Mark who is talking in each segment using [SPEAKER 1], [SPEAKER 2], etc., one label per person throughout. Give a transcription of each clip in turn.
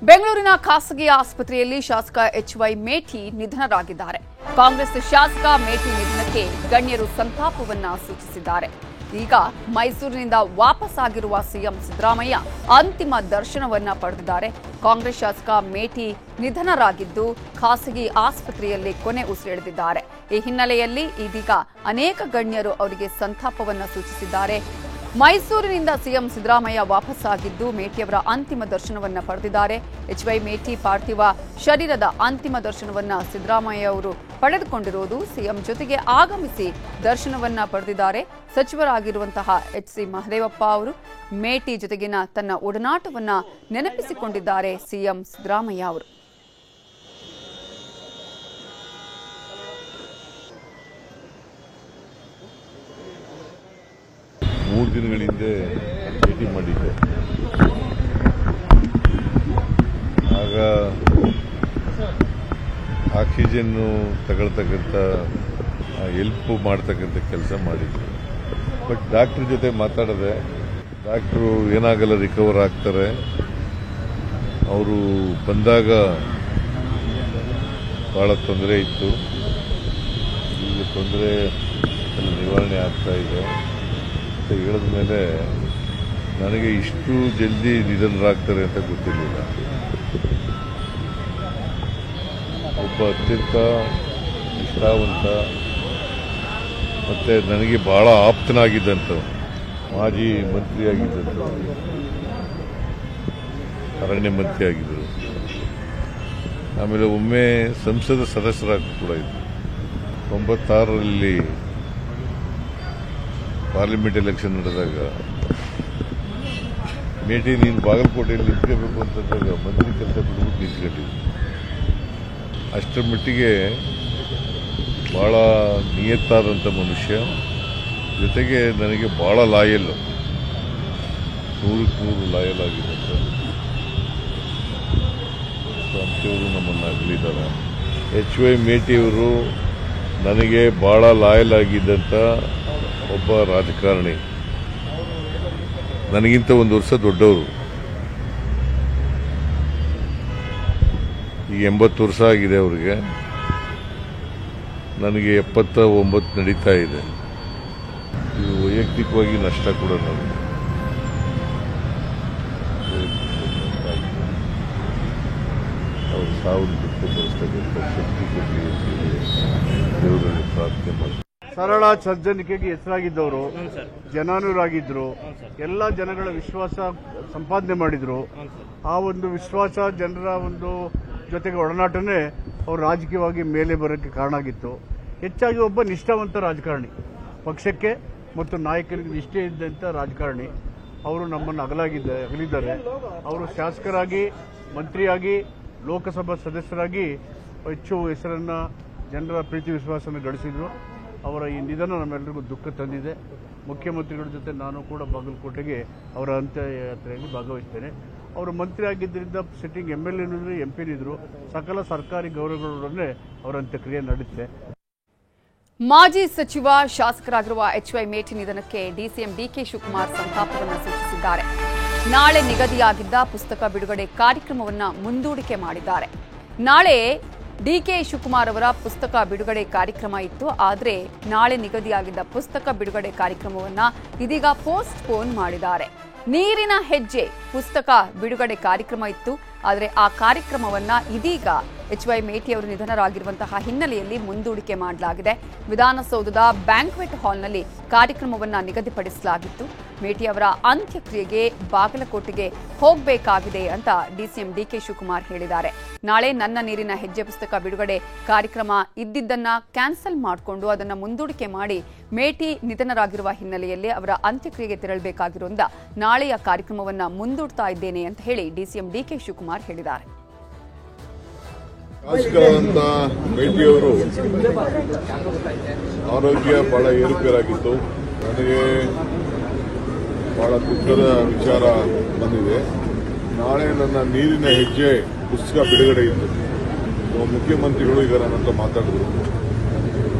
[SPEAKER 1] ಬೆಂಗಳೂರಿನ ಖಾಸಗಿ ಆಸ್ಪತ್ರೆಯಲ್ಲಿ ಶಾಸಕ ಎಚ್.ವೈ. ಮೇಟಿ ನಿಧನರಾಗಿದ್ದಾರೆ. ಕಾಂಗ್ರೆಸ್ ಶಾಸಕ ಮೇಟಿ ನಿಧನಕ್ಕೆ ಗಣ್ಯರು ಸಂತಾಪವನ್ನ ಸೂಚಿಸಿದ್ದಾರೆ. ಈಗ ಮೈಸೂರಿನಿಂದ ವಾಪಸ್ ಆಗಿರುವ ಸಿಎಂ ಸಿದ್ದರಾಮಯ್ಯ ಅಂತಿಮ ದರ್ಶನವನ್ನ ಪಡೆದಿದ್ದಾರೆ. ಕಾಂಗ್ರೆಸ್ ಶಾಸಕ ಮೇಟಿ ನಿಧನರಾಗಿದ್ದು ಖಾಸಗಿ ಆಸ್ಪತ್ರೆಯಲ್ಲಿ ಕೊನೆ ಉಸಿರೆಳೆದಿದ್ದಾರೆ. ಈ ಹಿನ್ನೆಲೆಯಲ್ಲಿ ಇದೀಗ ಅನೇಕ ಗಣ್ಯರು ಅವರಿಗೆ ಸಂತಾಪವನ್ನ ಸೂಚಿಸಿದ್ದಾರೆ. ಮೈಸೂರಿನಿಂದ ಸಿಎಂ ಸಿದ್ದರಾಮಯ್ಯ ವಾಪಸ್ಸಾಗಿದ್ದು ಮೇಟಿಯವರ ಅಂತಿಮ ದರ್ಶನವನ್ನ ಪಡೆದಿದ್ದಾರೆ. ಎಚ್.ವೈ. ಮೇಟಿ ಪಾರ್ಥಿವ ಶರೀರದ ಅಂತಿಮ ದರ್ಶನವನ್ನ ಸಿದ್ದರಾಮಯ್ಯ ಅವರು ಪಡೆದುಕೊಂಡಿರುವುದು ಸಿಎಂ ಜೊತೆಗೆ ಆಗಮಿಸಿ ದರ್ಶನವನ್ನ ಪಡೆದಿದ್ದಾರೆ. ಸಚಿವರಾಗಿರುವಂತಹ ಎಚ್.ಸಿ. ಮಹದೇವಪ್ಪ ಅವರು ಮೇಟಿ ಜೊತೆಗಿನ ತನ್ನ ಒಡನಾಟವನ್ನ ನೆನಪಿಸಿಕೊಂಡಿದ್ದಾರೆ ಸಿಎಂ ಸಿದ್ದರಾಮಯ್ಯ ಅವರು.
[SPEAKER 2] ಮೂರು ದಿನಗಳ ಹಿಂದೆ ಭೇಟಿ ಮಾಡಿದ್ದೆ. ಆಗ ಆಕ್ಸಿಜನ್ನು ತಗೊಳ್ತಕ್ಕಂಥ ಹೆಲ್ಪ್ ಮಾಡ್ತಕ್ಕಂಥ ಕೆಲಸ ಮಾಡಿದ್ದೆ. ಬಟ್ ಡಾಕ್ಟ್ರ್ ಜೊತೆ ಮಾತಾಡಿದೆ. ಡಾಕ್ಟ್ರು ಏನಾಗಲ್ಲ, ರಿಕವರ್ ಆಗ್ತಾರೆ. ಅವರು ಬಂದಾಗ ಭಾಳ ತೊಂದರೆ ಇತ್ತು, ಈಗ ತೊಂದರೆ ನಿವಾರಣೆ ಆಗ್ತಾ ಇದೆ ಅಂತ ಹೇಳಿದ ಮೇಲೆ ನನಗೆ ಇಷ್ಟು ಜಲ್ದಿ ನಿಧನರಾಗ್ತಾರೆ ಅಂತ ಗೊತ್ತಿರಲಿಲ್ಲ. ಒಬ್ಬ ಅತ್ಯಂತ ನಿಷ್ಠಾವಂತ ಮತ್ತು ನನಗೆ ಬಹಳ ಆಪ್ತನಾಗಿದ್ದಂಥ ಮಾಜಿ ಮಂತ್ರಿಯಾಗಿದ್ದಂಥ ಅರಣ್ಯ ಮಂತ್ರಿ ಆಗಿದ್ದರು. ಆಮೇಲೆ ಒಮ್ಮೆ ಸಂಸದ ಸದಸ್ಯರಾಗಿ ಕೂಡ ಇದ್ದರು. 96ರಲ್ಲಿ ಪಾರ್ಲಿಮೆಂಟ್ ಎಲೆಕ್ಷನ್ ನಡೆದಾಗ ಮೇಟಿ ನೀನು ಬಾಗಲಕೋಟೆಯಲ್ಲಿ ನಿಂತ್ಕೋಬೇಕು ಅಂತಂದಾಗ ಮಂತ್ರಿ ಕೆಲಸ ಬಿಡ್ಬಿಟ್ಟು ನಿಂತ್ಕೊಂಡಿದ್ದೆ. ಅಷ್ಟರ ಮಟ್ಟಿಗೆ ಭಾಳ ನಿಯತ್ತಾದಂಥ ಮನುಷ್ಯ, ಜೊತೆಗೆ ನನಗೆ ಭಾಳ ಲಾಯಲ್ಲು, 100% ಲಾಯಲ್ ಆಗಿದ್ದಂಥ ಅಂಥವರು ನಮ್ಮನ್ನು ಅಗಲಿದ್ದಾರೆ. ಎಚ್.ವೈ. ಮೇಟಿಯವರು ನನಗೆ ಭಾಳ ಲಾಯಲ್ ಆಗಿದ್ದಂಥ ಒಬ್ಬ ರಾಜಕಾರಣಿ. ನನಗಿಂತ 1 ವರ್ಷ ದೊಡ್ಡವರು. ಈಗ 80 ವರ್ಷ ಆಗಿದೆ ಅವರಿಗೆ. ನನಗೆ 79 ನಡೀತಾ ಇದೆ. ಇದು ವೈಯಕ್ತಿಕವಾಗಿ ನಷ್ಟ ಕೂಡ ನನಗೆ. ಅವ್ರ ಸಾವನ್ನು ವ್ಯಕ್ತಪಡಿಸ್ತಕ್ಕಂಥ ಶಕ್ತಿ ಕೊಡಲಿ ದೇವರಲ್ಲಿ ಪ್ರಾರ್ಥನೆ ಮಾಡ್ತೀನಿ.
[SPEAKER 3] ಸರಳ ಸಜ್ಜನಿಕೆಗೆ ಹೆಸರಾಗಿದ್ದವರು, ಜನಾನುರಾಗಿದ್ರು, ಎಲ್ಲ ಜನಗಳ ವಿಶ್ವಾಸ ಸಂಪಾದನೆ ಮಾಡಿದ್ರು. ಆ ಒಂದು ವಿಶ್ವಾಸ, ಜನರ ಒಂದು ಜೊತೆಗೆ ಒಡನಾಟನೇ ಅವರು ರಾಜಕೀಯವಾಗಿ ಮೇಲೆ ಬರೋಕ್ಕೆ ಕಾರಣ ಆಗಿತ್ತು. ಹೆಚ್ಚಾಗಿ ಒಬ್ಬ ನಿಷ್ಠಾವಂತ ರಾಜಕಾರಣಿ, ಪಕ್ಷಕ್ಕೆ ಮತ್ತು ನಾಯಕರಿಗೆ ನಿಷ್ಠೆ ಇದ್ದಂಥ ರಾಜಕಾರಣಿ. ಅವರು ನಮ್ಮನ್ನು ಅಗಲಿದ್ದಾರೆ. ಅವರು ಶಾಸಕರಾಗಿ, ಮಂತ್ರಿಯಾಗಿ, ಲೋಕಸಭಾ ಸದಸ್ಯರಾಗಿ ಹೆಚ್ಚು ಹೆಸರನ್ನು, ಜನರ ಪ್ರೀತಿ ವಿಶ್ವಾಸವನ್ನು ಗಳಿಸಿದರು. ಅವರ ಈ ನಿಧನ ನಮ್ಮೆಲ್ಲರಿಗೂ ದುಃಖ ತಂದಿದೆ. ಮುಖ್ಯಮಂತ್ರಿಗಳ ಜೊತೆ ನಾನು ಕೂಡ ಬಾಗಲಕೋಟೆಗೆ ಅವರ ಅಂತ್ಯಯಾತ್ರೆಯಲ್ಲಿ ಭಾಗವಹಿಸ್ತೇನೆ. ಅವರು ಮಂತ್ರಿ ಆಗಿದ್ದರಿಂದ ಸಿಟ್ಟಿಂಗ್ MLA MP ಸಕಲ ಸರ್ಕಾರಿ ಗೌರವಗಳೊಡನೆ ಅವರ ಅಂತ್ಯಕ್ರಿಯೆ ನಡೆಯುತ್ತೆ.
[SPEAKER 1] ಮಾಜಿ ಸಚಿವ ಶಾಸಕರಾಗಿರುವ ಎಚ್.ವೈ. ಮೇಟಿ ನಿಧನಕ್ಕೆ ಡಿಸಿಎಂ ಡಿಕೆ ಶಿವಕುಮಾರ್ ಸಂತಾಪವನ್ನು ಸೂಚಿಸಿದ್ದಾರೆ. ನಾಳೆ ನಿಗದಿಯಾಗಿದ್ದ ಪುಸ್ತಕ ಬಿಡುಗಡೆ ಕಾರ್ಯಕ್ರಮವನ್ನು ಮುಂದೂಡಿಕೆ ಮಾಡಿದ್ದಾರೆ. ನಾಳೆ ಡಿಕೆ ಶಿವಕುಮಾರ್ ಅವರ ಪುಸ್ತಕ ಬಿಡುಗಡೆ ಕಾರ್ಯಕ್ರಮ ಇತ್ತು. ಆದರೆ ನಾಳೆ ನಿಗದಿಯಾಗಿದ್ದ ಪುಸ್ತಕ ಬಿಡುಗಡೆ ಕಾರ್ಯಕ್ರಮವನ್ನು ಇದೀಗ ಪೋಸ್ಟ್ಪೋನ್ ಮಾಡಿದ್ದಾರೆ. ನೀರಿನ ಹೆಜ್ಜೆ ಪುಸ್ತಕ ಬಿಡುಗಡೆ ಕಾರ್ಯಕ್ರಮ ಇತ್ತು, ಆದರೆ ಆ ಕಾರ್ಯಕ್ರಮವನ್ನ ಇದೀಗ ಎಚ್.ವೈ. ಮೇಟಿ ಅವರು ನಿಧನರಾಗಿರುವಂತಹ ಹಿನ್ನೆಲೆಯಲ್ಲಿ ಮುಂದೂಡಿಕೆ ಮಾಡಲಾಗಿದೆ. ವಿಧಾನಸೌಧದ ಬ್ಯಾಂಕ್ವೆಟ್ ಹಾಲ್ನಲ್ಲಿ ಕಾರ್ಯಕ್ರಮವನ್ನ ನಿಗದಿಪಡಿಸಲಾಗಿತ್ತು. ಮೇಟಿ ಅವರ ಅಂತ್ಯಕ್ರಿಯೆಗೆ ಬಾಗಲಕೋಟೆಗೆ ಹೋಗಬೇಕಾಗಿದೆ ಅಂತ ಡಿಸಿಎಂ ಡಿಕೆ ಶಿವಕುಮಾರ್ ಹೇಳಿದ್ದಾರೆ. ನಾಳೆ ನನ್ನ ನೀರಿನ ಹೆಜ್ಜೆ ಪುಸ್ತಕ ಬಿಡುಗಡೆ ಕಾರ್ಯಕ್ರಮ ಇದ್ದಿದ್ದನ್ನ ಕ್ಯಾನ್ಸಲ್ ಮಾಡಿಕೊಂಡು ಅದನ್ನ ಮುಂದೂಡಿಕೆ ಮಾಡಿ ಮೇಟಿ ನಿಧನರಾಗಿರುವ ಹಿನ್ನೆಲೆಯಲ್ಲಿ ಅವರ ಅಂತ್ಯಕ್ರಿಯೆಗೆ ತೆರಳಬೇಕಾಗಿರುವುದರಿಂದ ನಾಳೆಯ ಕಾರ್ಯಕ್ರಮವನ್ನ ಮುಂದೂಡ್ತಾ ಇದ್ದೇನೆ ಅಂತ ಹೇಳಿ ಡಿಸಿಎಂ ಡಿಕೆ ಶಿವಕುಮಾರ್ ಹೇಳಿದ್ದಾರೆ.
[SPEAKER 2] ಶಾಸಕರಾದಂಥ ಮೇಟಿಯವರು ಆರೋಗ್ಯ ಬಹಳ ಏರುಪೇರಾಗಿತ್ತು. ನನಗೆ ಬಹಳ ದುಃಖದ ವಿಚಾರ ಬಂದಿದೆ. ನಾಳೆ ನನ್ನ ನೀರಿನ ಹೆಜ್ಜೆ ಪುಸ್ತಕ ಬಿಡುಗಡೆ ಇತ್ತು. ಮುಖ್ಯಮಂತ್ರಿಗಳು ಈಗ ನನ್ನ ಹತ್ರ ಮಾತಾಡಿದ್ರು.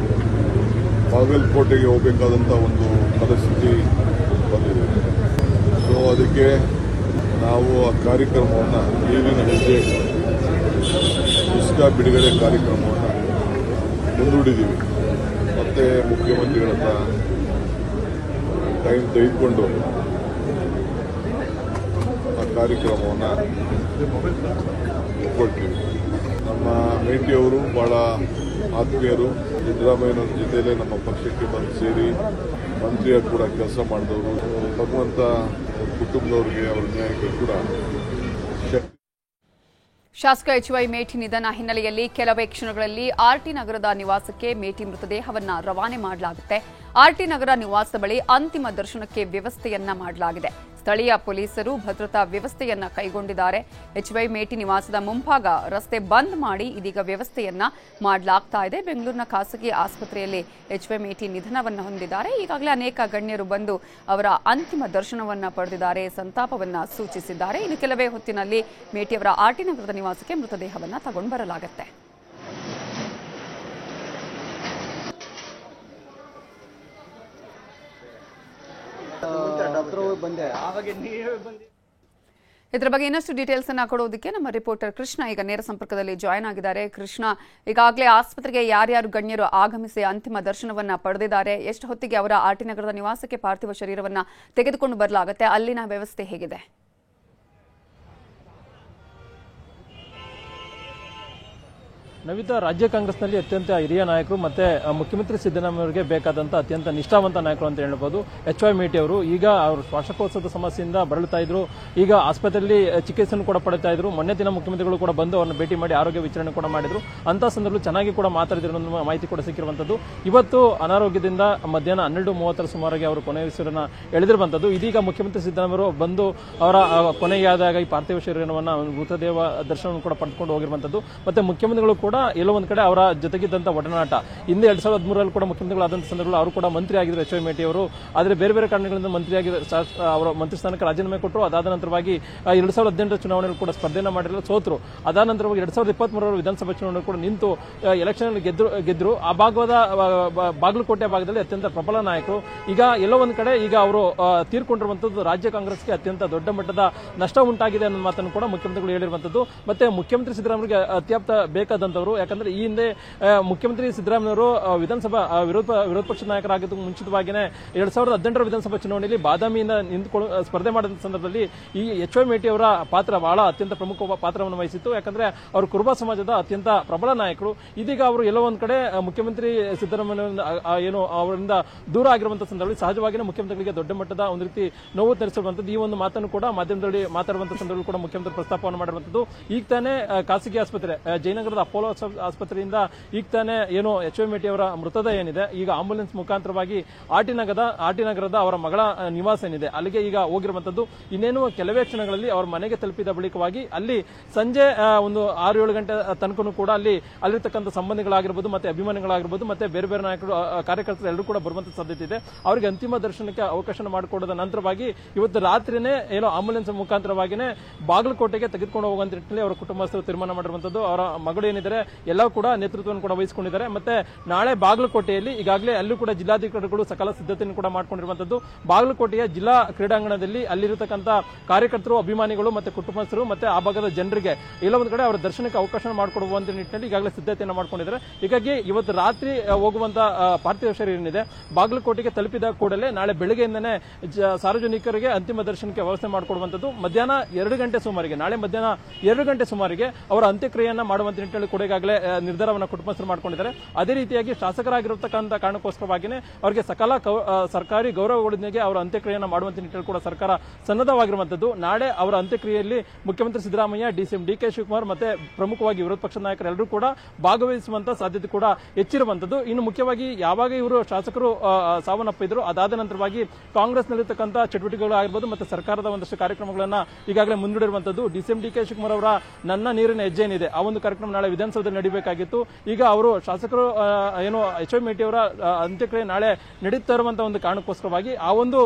[SPEAKER 2] ಬಾಗಲಕೋಟೆಗೆ ಹೋಗಬೇಕಾದಂಥ ಒಂದು ಪರಿಸ್ಥಿತಿ ಬಂದಿದೆ. ಸೊ ಅದಕ್ಕೆ ನಾವು ಆ ಕಾರ್ಯಕ್ರಮವನ್ನು ನೀರಿನ ಹೆಜ್ಜೆ ಪುಸ್ತಕ ಬಿಡುಗಡೆ ಕಾರ್ಯಕ್ರಮವನ್ನು ಮುಂದೂಡಿದ್ದೀವಿ. ಮತ್ತೆ ಮುಖ್ಯಮಂತ್ರಿಗಳ ಹತ್ರ ಟೈಮ್ ತೆಗೆದುಕೊಂಡು ಆ ಕಾರ್ಯಕ್ರಮವನ್ನು ಕೊಡ್ತೀವಿ. ನಮ್ಮ ಮೇಟಿಯವರು ಬಹಳ ಆತ್ಮೀಯರು. ಸಿದ್ದರಾಮಯ್ಯನವ್ರ ಜೊತೆಯಲ್ಲೇ ನಮ್ಮ ಪಕ್ಷಕ್ಕೆ ಬಂದು ಸೇರಿ ಮಂತ್ರಿಯಾಗಿ ಕೂಡ ಕೆಲಸ ಮಾಡಿದವರು. ಭಗವಂತ ಕುಟುಂಬದವ್ರಿಗೆ ಅವರ ನ್ಯಾಯಕ್ಕೆ ಕೂಡ ಶಕ್ತಿ.
[SPEAKER 1] ಶಾಸಕ HY ಮೇಟಿ ನಿಧನ ಹಿನ್ನೆಲೆಯಲ್ಲಿ ಕೆಲವೇ ಕ್ಷಣಗಳಲ್ಲಿ ಆರ್ಟಿ ನಗರದ ನಿವಾಸಕ್ಕೆ ಮೇಟಿ ಮೃತದೇಹವನ್ನ ರವಾನೆ ಮಾಡಲಾಗುತ್ತೆ. ಆರ್ಟಿ ನಗರ ನಿವಾಸದ ಬಳಿ ಅಂತಿಮ ದರ್ಶನಕ್ಕೆ ವ್ಯವಸ್ಥೆಯನ್ನ ಮಾಡಲಾಗಿದೆ. ಸ್ಥಳೀಯ ಪೊಲೀಸರು ಭದ್ರತಾ ವ್ಯವಸ್ಥೆಯನ್ನ ಕೈಗೊಂಡಿದ್ದಾರೆ. HY ಮೇಟಿ ನಿವಾಸದ ಮುಂಭಾಗ ರಸ್ತೆ ಬಂದ್ ಮಾಡಿ ಇದೀಗ ವ್ಯವಸ್ಥೆಯನ್ನ ಮಾಡಲಾಗ್ತಾ ಇದೆ. ಬೆಂಗಳೂರಿನ ಖಾಸಗಿ ಆಸ್ಪತ್ರೆಯಲ್ಲಿ HY ಮೇಟಿ ನಿಧನವನ್ನು ಹೊಂದಿದ್ದಾರೆ. ಈಗಾಗಲೇ ಅನೇಕ ಗಣ್ಯರು ಬಂದು ಅವರ ಅಂತಿಮ ದರ್ಶನವನ್ನ ಪಡೆದಿದ್ದಾರೆ, ಸಂತಾಪವನ್ನ ಸೂಚಿಸಿದ್ದಾರೆ. ಇನ್ನು ಕೆಲವೇ ಹೊತ್ತಿನಲ್ಲಿ ಮೇಟಿಯವರ ಆರ್ಟಿ ನಗರದ ನಿವಾಸಕ್ಕೆ ಮೃತದೇಹವನ್ನ ತಗೊಂಡು ಬರಲಾಗುತ್ತೆ. ಇದರ ಬಗ್ಗೆ ಇನ್ನಷ್ಟು ಡೀಟೇಲ್ಸ್ ಅನ್ನ ಕೊಡೋದಕ್ಕೆ ನಮ್ಮ ರಿಪೋರ್ಟರ್ ಕೃಷ್ಣ ಈಗ ನೇರ ಸಂಪರ್ಕದಲ್ಲಿ ಜಾಯ್ನ್ ಆಗಿದ್ದಾರೆ. ಕೃಷ್ಣ, ಈಗಾಗಲೇ ಆಸ್ಪತ್ರೆಗೆ ಯಾರ್ಯಾರು ಗಣ್ಯರು ಆಗಮಿಸಿ ಅಂತಿಮ ದರ್ಶನವನ್ನ ಪಡೆದಿದ್ದಾರೆ? ಎಷ್ಟು ಹೊತ್ತಿಗೆ ಅವರ ಆರ್ಟಿ ನಗರದ ನಿವಾಸಕ್ಕೆ ಪಾರ್ಥಿವ ಶರೀರವನ್ನ ತೆಗೆದುಕೊಂಡು ಬರಲಾಗುತ್ತೆ? ಅಲ್ಲಿನ ವ್ಯವಸ್ಥೆ ಹೇಗಿದೆ?
[SPEAKER 4] ನವಿತಾ, ರಾಜ್ಯ ಕಾಂಗ್ರೆಸ್ನಲ್ಲಿ ಅತ್ಯಂತ ಹಿರಿಯ ನಾಯಕರು ಮತ್ತೆ ಮುಖ್ಯಮಂತ್ರಿ ಸಿದ್ದರಾಮಯ್ಯವರಿಗೆ ಬೇಕಾದಂತ ಅತ್ಯಂತ ನಿಷ್ಠಾವಂತ ನಾಯಕರು ಅಂತ ಹೇಳಬಹುದು HY ಮೇಟಿ ಅವರು. ಈಗ ಅವರು ಶ್ವಾಸಕೋಶದ ಸಮಸ್ಯೆಯಿಂದ ಬಳಲ್ತಾ ಇದ್ರು. ಈಗ ಆಸ್ಪತ್ರೆಯಲ್ಲಿ ಚಿಕಿತ್ಸೆಯನ್ನು ಕೂಡ ಪಡೆತಾ ಇದ್ರು. ಮೊನ್ನೆ ದಿನ ಮುಖ್ಯಮಂತ್ರಿಗಳು ಕೂಡ ಬಂದು ಅವರನ್ನು ಭೇಟಿ ಮಾಡಿ ಆರೋಗ್ಯ ವಿಚಾರಣೆ ಕೂಡ ಮಾಡಿದ್ರು. ಅಂತ ಸಂದರ್ಭದಲ್ಲಿ ಚೆನ್ನಾಗಿ ಕೂಡ ಮಾತಾಡಿದ್ರು ಅನ್ನೋ ಮಾಹಿತಿ ಕೂಡ ಸಿಕ್ಕಿರುವಂತದ್ದು. ಇವತ್ತು ಅನಾರೋಗ್ಯದಿಂದ ಮಧ್ಯಾಹ್ನ 12:30 ಸುಮಾರಿಗೆ ಅವರು ಕೊನೆಯ ಉಸಿರನ್ನ ಎಳೆದಿರುವಂತದ್ದು. ಇದೀಗ ಮುಖ್ಯಮಂತ್ರಿ ಸಿದ್ದರಾಮಯ್ಯ ಬಂದು ಅವರ ಕೊನೆಯಾದಾಗ ಈ ಪಾರ್ಥಿವ ಶರೀರವನ್ನು ಮೃತದೇಹ ದರ್ಶನವನ್ನು ಕೂಡ ಪಡೆದುಕೊಂಡು ಹೋಗಿರುವಂತದ್ದು. ಮತ್ತೆ ಮುಖ್ಯಮಂತ್ರಿಗಳು ಕೂಡ ಎಲ್ಲೋ ಒಂದ್ ಕಡೆ ಅವರ ಜೊತೆಗಿದ್ದಂತ ಒಡನಾಟ ಹಿಂದೆ 2013 ಕೂಡ ಮುಖ್ಯಮಂತ್ರಿಗಳಾದಂತಹ ಸಂದರ್ಭದಲ್ಲಿ ಅವರು ಕೂಡ ಮಂತ್ರಿ ಆಗಿದ್ರು HY ಮೇಟಿ ಅವರು. ಆದರೆ ಬೇರೆ ಬೇರೆ ಕಾರಣಗಳಿಂದ ಮಂತ್ರಿ ಆಗಿ ಅವರ ಮಂತ್ರಿ ಸ್ಥಾನಕ್ಕೆ ರಾಜೀನಾಮೆ ಕೊಟ್ಟರು. ಅದಾದ ನಂತರವಾಗಿ 2018 ಚುನಾವಣೆಯಲ್ಲಿ ಕೂಡ ಸ್ಪರ್ಧೆಯನ್ನು ಮಾಡಿರಲು ಸೋತರು. ಅದಾದ ನಂತರವಾಗಿ 2023 ವಿಧಾನಸಭಾ ಚುನಾವಣೆ ಕೂಡ ನಿಂತು ಎಲೆಕ್ಷನ್ ಗೆದ್ರು. ಆ ಬಾಗಲಕೋಟೆ ಭಾಗದಲ್ಲಿ ಅತ್ಯಂತ ಪ್ರಬಲ ನಾಯಕರು. ಈಗ ಎಲ್ಲೋ ಒಂದ್ ಕಡೆ ಈಗ ಅವರು ತೀರ್ಕೊಂಡಿರುವಂತದ್ದು ರಾಜ್ಯ ಕಾಂಗ್ರೆಸ್ಗೆ ಅತ್ಯಂತ ದೊಡ್ಡ ಮಟ್ಟದ ನಷ್ಟ ಉಂಟಾಗಿದೆ ಅನ್ನೋ ಮಾತನ್ನು ಕೂಡ ಮುಖ್ಯಮಂತ್ರಿಗಳು ಹೇಳಿರುವಂತದ್ದು. ಮತ್ತೆ ಮುಖ್ಯಮಂತ್ರಿ ಸಿದ್ದರಾಮಯ್ಯಗೆ ಅತ್ಯಂತ ಬೇಕಾದಂತವರು. ಯಾಕಂದ್ರೆ ಈ ಹಿಂದೆ ಮುಖ್ಯಮಂತ್ರಿ ಸಿದ್ದರಾಮಯ್ಯವರು ವಿಧಾನಸಭಾ ವಿರೋಧ ಪಕ್ಷದ ನಾಯಕರಾಗಿದ್ದು ಮುಂಚಿತವಾಗಿಯೇ 2018 ವಿಧಾನಸಭಾ ಚುನಾವಣೆಯಲ್ಲಿ ಬಾದಾಮಿಯಿಂದ ನಿಂತುಕೊಂಡು ಸ್ಪರ್ಧೆ ಮಾಡಿದ ಸಂದರ್ಭದಲ್ಲಿ ಈ HY ಮೇಟಿ ಅವರ ಪಾತ್ರ ಬಹಳ ಅತ್ಯಂತ ಪ್ರಮುಖ ಪಾತ್ರವನ್ನು ವಹಿಸಿತ್ತು. ಯಾಕಂದ್ರೆ ಅವರು ಕುರುಬ ಸಮಾಜದ ಅತ್ಯಂತ ಪ್ರಬಲ ನಾಯಕರು. ಇದೀಗ ಅವರು ಎಲ್ಲೋ ಒಂದ್ ಕಡೆ ಮುಖ್ಯಮಂತ್ರಿ ಸಿದ್ದರಾಮಯ್ಯ ಏನು ಅವರಿಂದ ದೂರ ಆಗಿರುವಂತಹ ಸಂದರ್ಭದಲ್ಲಿ ಸಹಜವಾಗಿಯೇ ಮುಖ್ಯಮಂತ್ರಿಗಳಿಗೆ ದೊಡ್ಡ ಮಟ್ಟದ ಒಂದು ರೀತಿ ನೋವು ತರಿಸಿರುವಂತದ್ದು. ಈ ಒಂದು ಮಾತನ್ನು ಕೂಡ ಮಾಧ್ಯಮದಲ್ಲಿ ಮಾತಾಡುವಂತಹ ಸಂದರ್ಭದಲ್ಲಿ ಕೂಡ ಮುಖ್ಯಮಂತ್ರಿ ಪ್ರಸ್ತಾಪವನ್ನು ಮಾಡಿರುವಂತದ್ದು. ಈಗ ತಾನೇ ಖಾಸಗಿ ಆಸ್ಪತ್ರೆ ಜಯನಗರದ ಅಪೋಲೋ ಆಸ್ಪತ್ರೆಯಿಂದ ಈಗ ತಾನೇ ಏನು HY ಮೇಟಿ ಅವರ ಮೃತದೇಹ ಏನಿದೆ ಈಗ ಆಂಬುಲೆನ್ಸ್ ಮುಖಾಂತರವಾಗಿ ಆರ್ಟಿ ನಗರದ ಅವರ ಮಗಳ ನಿವಾಸ ಏನಿದೆ ಅಲ್ಲಿಗೆ ಈಗ ಹೋಗಿರುವಂತದ್ದು. ಇನ್ನೇನು ಕೆಲವೇ ಕ್ಷಣಗಳಲ್ಲಿ ಅವರ ಮನೆಗೆ ತಲುಪಿದ ಬಳಿಕವಾಗಿ ಅಲ್ಲಿ ಸಂಜೆ ಒಂದು 6-7 ಗಂಟೆ ತನಕನೂ ಕೂಡ ಅಲ್ಲಿರ್ತಕ್ಕಂಥ ಸಂಬಂಧಿಗಳಾಗಿರ್ಬೋದು ಮತ್ತೆ ಅಭಿಮಾನಿಗಳಾಗಿರ್ಬೋದು ಮತ್ತೆ ಬೇರೆ ಬೇರೆ ನಾಯಕರು ಕಾರ್ಯಕರ್ತರು ಎಲ್ಲರೂ ಕೂಡ ಬರುವಂತ ಸಾಧ್ಯತೆ ಇದೆ. ಅವರಿಗೆ ಅಂತಿಮ ದರ್ಶನಕ್ಕೆ ಅವಕಾಶ ಮಾಡಿಕೊಡದ ನಂತರವಾಗಿ ಇವತ್ತು ರಾತ್ರಿನೇ ಏನೋ ಆಂಬುಲೆನ್ಸ್ ಮುಖಾಂತರವಾಗಿನೇ ಬಾಗಲಕೋಟೆಗೆ ತೆಗೆದುಕೊಂಡು ಹೋಗುವಂತ ನಿಟ್ಟಿನಲ್ಲಿ ಅವರ ಕುಟುಂಬಸ್ಥರು ತೀರ್ಮಾನ ಮಾಡಿರುವಂತದ್ದು. ಅವರ ಮಗಳು ಏನಿದ್ದಾರೆ ಎಲ್ಲ ಕೂಡ ನೇತೃತ್ವವನ್ನು ಕೂಡ ವಹಿಸಿಕೊಂಡಿದ್ದಾರೆ. ಮತ್ತೆ ನಾಳೆ ಬಾಗಲಕೋಟೆಯಲ್ಲಿ ಈಗಾಗಲೇ ಅಲ್ಲೂ ಕೂಡ ಜಿಲ್ಲಾಧಿಕಾರಿಗಳು ಸಕಲ ಸಿದ್ಧತೆಯನ್ನು ಕೂಡ ಮಾಡಿಕೊಂಡಿರುವಂತದ್ದು. ಬಾಗಲಕೋಟೆಯ ಜಿಲ್ಲಾ ಕ್ರೀಡಾಂಗಣದಲ್ಲಿ ಅಲ್ಲಿರತಕ್ಕಂಥ ಕಾರ್ಯಕರ್ತರು, ಅಭಿಮಾನಿಗಳು ಮತ್ತೆ ಕುಟುಂಬಸ್ಥರು ಮತ್ತೆ ಆ ಭಾಗದ ಜನರಿಗೆ ಎಲ್ಲ ಒಂದು ಕಡೆ ಅವರ ದರ್ಶನಕ್ಕೆ ಅವಕಾಶ ಮಾಡಿಕೊಡುವಂತ ನಿಟ್ಟಿನಲ್ಲಿ ಈಗಾಗಲೇ ಸಿದ್ಧತೆಯನ್ನು ಮಾಡಿಕೊಂಡಿದ್ದಾರೆ. ಹೀಗಾಗಿ ಇವತ್ತು ರಾತ್ರಿ ಹೋಗುವಂತ ಪಾರ್ಥಿವ ಶರೀರ ಏನಿದೆ ಬಾಗಲಕೋಟೆಗೆ ತಲುಪಿದ ಕೂಡಲೇ ನಾಳೆ ಬೆಳಗ್ಗೆಯಿಂದನೇ ಸಾರ್ವಜನಿಕರಿಗೆ ಅಂತಿಮ ದರ್ಶನಕ್ಕೆ ವ್ಯವಸ್ಥೆ ಮಾಡಿಕೊಡುವಂತದ್ದು. ಮಧ್ಯಾಹ್ನ 2 ಗಂಟೆ ಸುಮಾರಿಗೆ ನಾಳೆ ಮಧ್ಯಾಹ್ನ 2 ಗಂಟೆ ಸುಮಾರಿಗೆ ಅವರ ಅಂತ್ಯಕ್ರಿಯೆಯನ್ನ ಮಾಡುವಂತ ನಿಟ್ಟಿನಲ್ಲಿ ಕೂಡ ಈಗಾಗಲೇ ನಿರ್ಧಾರವನ್ನು ಕುಟುಂಬಸ್ಥರು ಮಾಡಿಕೊಂಡಿದ್ದಾರೆ. ಅದೇ ರೀತಿಯಾಗಿ ಶಾಸಕರಾಗಿರತಕ್ಕಂಥ ಕಾರಣಕ್ಕೋಸ್ಕರವಾಗಿಯೇ ಅವರಿಗೆ ಸಕಲ ಸರ್ಕಾರಿ ಗೌರವಗಳೊಂದಿಗೆ ಅವರ ಅಂತ್ಯಕ್ರಿಯೆಯನ್ನು ಮಾಡುವಂತ ನಿಟ್ಟಿನಲ್ಲಿ ಕೂಡ ಸರ್ಕಾರ ಸನ್ನದ್ಧವಾಗಿರುವಂತದ್ದು. ನಾಳೆ ಅವರ ಅಂತ್ಯಕ್ರಿಯೆಯಲ್ಲಿ ಮುಖ್ಯಮಂತ್ರಿ ಸಿದ್ದರಾಮಯ್ಯ, DCM DK ಶಿವಕುಮಾರ್ ಮತ್ತೆ ಪ್ರಮುಖವಾಗಿ ವಿರೋಧ ಪಕ್ಷದ ನಾಯಕರೆಲ್ಲರೂ ಕೂಡ ಭಾಗವಹಿಸುವಂತ ಸಾಧ್ಯತೆ ಕೂಡ ಹೆಚ್ಚಿರುವಂತದ್ದು. ಇನ್ನು ಮುಖ್ಯವಾಗಿ ಯಾವಾಗ ಇವರು ಶಾಸಕರು ಸಾವನ್ನಪ್ಪಿದ್ರು ಅದಾದ ನಂತರವಾಗಿ ಕಾಂಗ್ರೆಸ್ನಲ್ಲಿರ್ತಕ್ಕಂಥ ಚಟುವಟಿಕೆಗಳು ಆಗಿರ್ಬೋದು ಮತ್ತೆ ಸರ್ಕಾರದ ಒಂದಷ್ಟು ಕಾರ್ಯಕ್ರಮಗಳನ್ನ ಈಗಾಗಲೇ ಮುಂದೂಡಿರುವಂತದ್ದು. DCM DK ಶಿವಕುಮಾರ್ ಅವರ ನನ್ನ ನೀರಿನ ಹೆಜ್ಜೆ ಏನಿದೆ ಆ ಒಂದು ಕಾರ್ಯಕ್ರಮ ನಾಳೆ ವಿಧಾನಸಭೆ ವಿಧಾನಸೌಧದಲ್ಲಿ ನಡೀಬೇಕಾಗಿತ್ತು. ಈಗ ಅವರು ಶಾಸಕರು ಏನು HY ಮೇಟಿ ಅವರ ಅಂತ್ಯಕ್ರಿಯೆ ನಾಳೆ ನಡೀತಾ ಇರುವಂತಹ ಒಂದು ಕಾರಣಕ್ಕೋಸ್ಕರವಾಗಿ ಆ ಒಂದು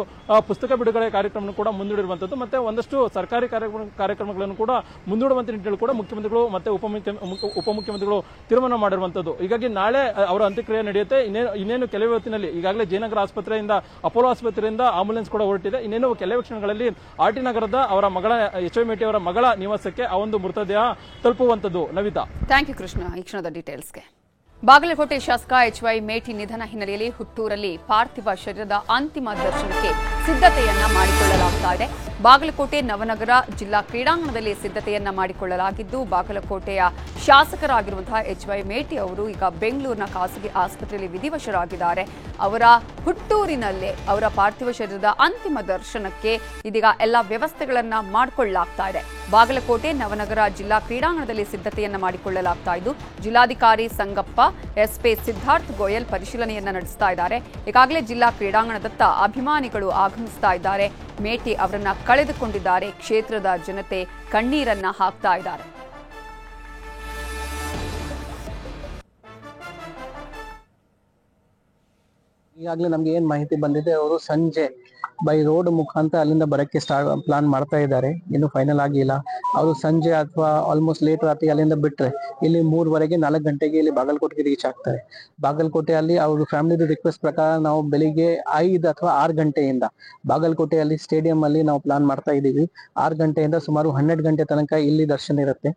[SPEAKER 4] ಪುಸ್ತಕ ಬಿಡುಗಡೆ ಕಾರ್ಯಕ್ರಮ ಕೂಡ ಮುಂದೂಡಿರುವಂತದ್ದು ಮತ್ತೆ ಒಂದಷ್ಟು ಸರ್ಕಾರಿ ಕಾರ್ಯಕ್ರಮಗಳನ್ನು ಕೂಡ ಮುಂದೂಡುವಂತ ನಿಟ್ಟಿನಲ್ಲಿ ಕೂಡ ಮುಖ್ಯಮಂತ್ರಿಗಳು ಮತ್ತೆ ಉಪಮುಖ್ಯಮಂತ್ರಿಗಳು ತೀರ್ಮಾನ ಮಾಡಿರುವಂತದ್ದು. ಹೀಗಾಗಿ ನಾಳೆ ಅವರ ಅಂತ್ಯಕ್ರಿಯೆ ನಡೆಯುತ್ತೆ. ಇನ್ನೇನು ಕೆಲವೇ ಹೊತ್ತಿನಲ್ಲಿ ಈಗಾಗಲೇ ಜಯನಗರ ಆಸ್ಪತ್ರೆಯಿಂದ ಅಪೋಲೋ ಆಸ್ಪತ್ರೆಯಿಂದ ಆಂಬುಲೆನ್ಸ್ ಕೂಡ ಹೊರಟಿದೆ. ಇನ್ನೇನು ಕೆಲವೇ ಕ್ಷಣಗಳಲ್ಲಿ RT ನಗರದ ಅವರ ಮಗಳ HY ಮೇಟಿ ಅವರ ಮಗಳ ನಿವಾಸಕ್ಕೆ ಆ ಒಂದು ಮೃತದೇಹ ತಲುಪುವಂತದ್ದು. ನವಿತಾ,
[SPEAKER 1] ಥ್ಯಾಂಕ್ ಯು ಕೃಷ್ಣ ಈ ಕ್ಷಣದ ಡೀಟೇಲ್ಸ್ಗೆ. ಬಾಗಲಕೋಟೆ ಶಾಸಕ HY ಮೇಟಿ ನಿಧನ ಹಿನ್ನೆಲೆಯಲ್ಲಿ ಹುಟ್ಟೂರಲ್ಲಿ ಪಾರ್ಥಿವ ಶರೀರದ ಅಂತಿಮ ದರ್ಶನಕ್ಕೆ ಸಿದ್ಧತೆಯನ್ನ ಮಾಡಿಕೊಳ್ಳಲಾಗ್ತಾ ಇದೆ. ಬಾಗಲಕೋಟೆ ನವನಗರ ಜಿಲ್ಲಾ ಕ್ರೀಡಾಂಗಣದಲ್ಲಿ ಸಿದ್ಧತೆಯನ್ನ ಮಾಡಿಕೊಳ್ಳಲಾಗಿದ್ದು, ಬಾಗಲಕೋಟೆಯ ಶಾಸಕರಾಗಿರುವಂತಹ HY ಮೇಟಿ ಅವರು ಈಗ ಬೆಂಗಳೂರಿನ ಖಾಸಗಿ ಆಸ್ಪತ್ರೆಯಲ್ಲಿ ವಿಧಿವಶರಾಗಿದ್ದಾರೆ. ಅವರ ಹುಟ್ಟೂರಿನಲ್ಲೇ ಅವರ ಪಾರ್ಥಿವ ಶರೀರದ ಅಂತಿಮ ದರ್ಶನಕ್ಕೆ ಇದೀಗ ಎಲ್ಲ ವ್ಯವಸ್ಥೆಗಳನ್ನ ಮಾಡಿಕೊಳ್ಳಲಾಗ್ತಾ ಇದೆ. ಬಾಗಲಕೋಟೆ ನವನಗರ ಜಿಲ್ಲಾ ಕ್ರೀಡಾಂಗಣದಲ್ಲಿ ಸಿದ್ಧತೆಯನ್ನ ಮಾಡಿಕೊಳ್ಳಲಾಗ್ತಾ ಇದ್ದು, ಜಿಲ್ಲಾಧಿಕಾರಿ ಸಂಗಪ್ಪ, SP ಸಿದ್ಧಾರ್ಥ್ ಗೋಯಲ್ ಪರಿಶೀಲನೆಯನ್ನ ನಡೆಸ್ತಾ ಇದ್ದಾರೆ. ಈಗಾಗಲೇ ಜಿಲ್ಲಾ ಕ್ರೀಡಾಂಗಣದತ್ತ ಅಭಿಮಾನಿಗಳು ಆಗಮಿಸ್ತಾ ಇದ್ದಾರೆ. ಮೇಟಿ ಅವರನ್ನ ಕಳೆದುಕೊಂಡಿದ್ದಾರೆ. ಕ್ಷೇತ್ರದ ಜನತೆ ಕಣ್ಣೀರನ್ನ ಹಾಕ್ತಾ ಇದ್ದಾರೆ.
[SPEAKER 5] ಈಗಾಗಲೇ ನಮ್ಗೆ ಏನ್ ಮಾಹಿತಿ ಬಂದಿದೆ, ಅವರು ಸಂಜೆ ಬೈ ರೋಡ್ ಮುಖಾಂತರ ಅಲ್ಲಿಂದ ಬರಕ್ಕೆ ಪ್ಲಾನ್ ಮಾಡ್ತಾ ಇದ್ದಾರೆ. ಇನ್ನು ಫೈನಲ್ ಆಗಿಲ್ಲ. ಅವರು ಸಂಜೆ ಅಥವಾ ಆಲ್ಮೋಸ್ಟ್ ಲೇಟ್ ರಾತ್ರಿ ಅಲ್ಲಿಂದ ಬಿಟ್ರೆ ಇಲ್ಲಿ 3:15 4 ಗಂಟೆಗೆ ಇಲ್ಲಿ ಬಾಗಲಕೋಟೆಗೆ ರೀಚ್ ಆಗ್ತಾರೆ. ಬಾಗಲಕೋಟೆಯಲ್ಲಿ ಅವ್ರ ಫ್ಯಾಮಿಲಿ ರಿಕ್ವೆಸ್ಟ್ ಪ್ರಕಾರ ನಾವು ಬೆಳಿಗ್ಗೆ 5 ಅಥವಾ 6 ಗಂಟೆಯಿಂದ ಬಾಗಲಕೋಟೆಯಲ್ಲಿ ಸ್ಟೇಡಿಯಂ ಅಲ್ಲಿ ನಾವು ಪ್ಲಾನ್ ಮಾಡ್ತಾ ಇದ್ದೀವಿ. 6 ಗಂಟೆಯಿಂದ ಸುಮಾರು 12 ಗಂಟೆ ತನಕ ಇಲ್ಲಿ ದರ್ಶನ ಇರುತ್ತೆ.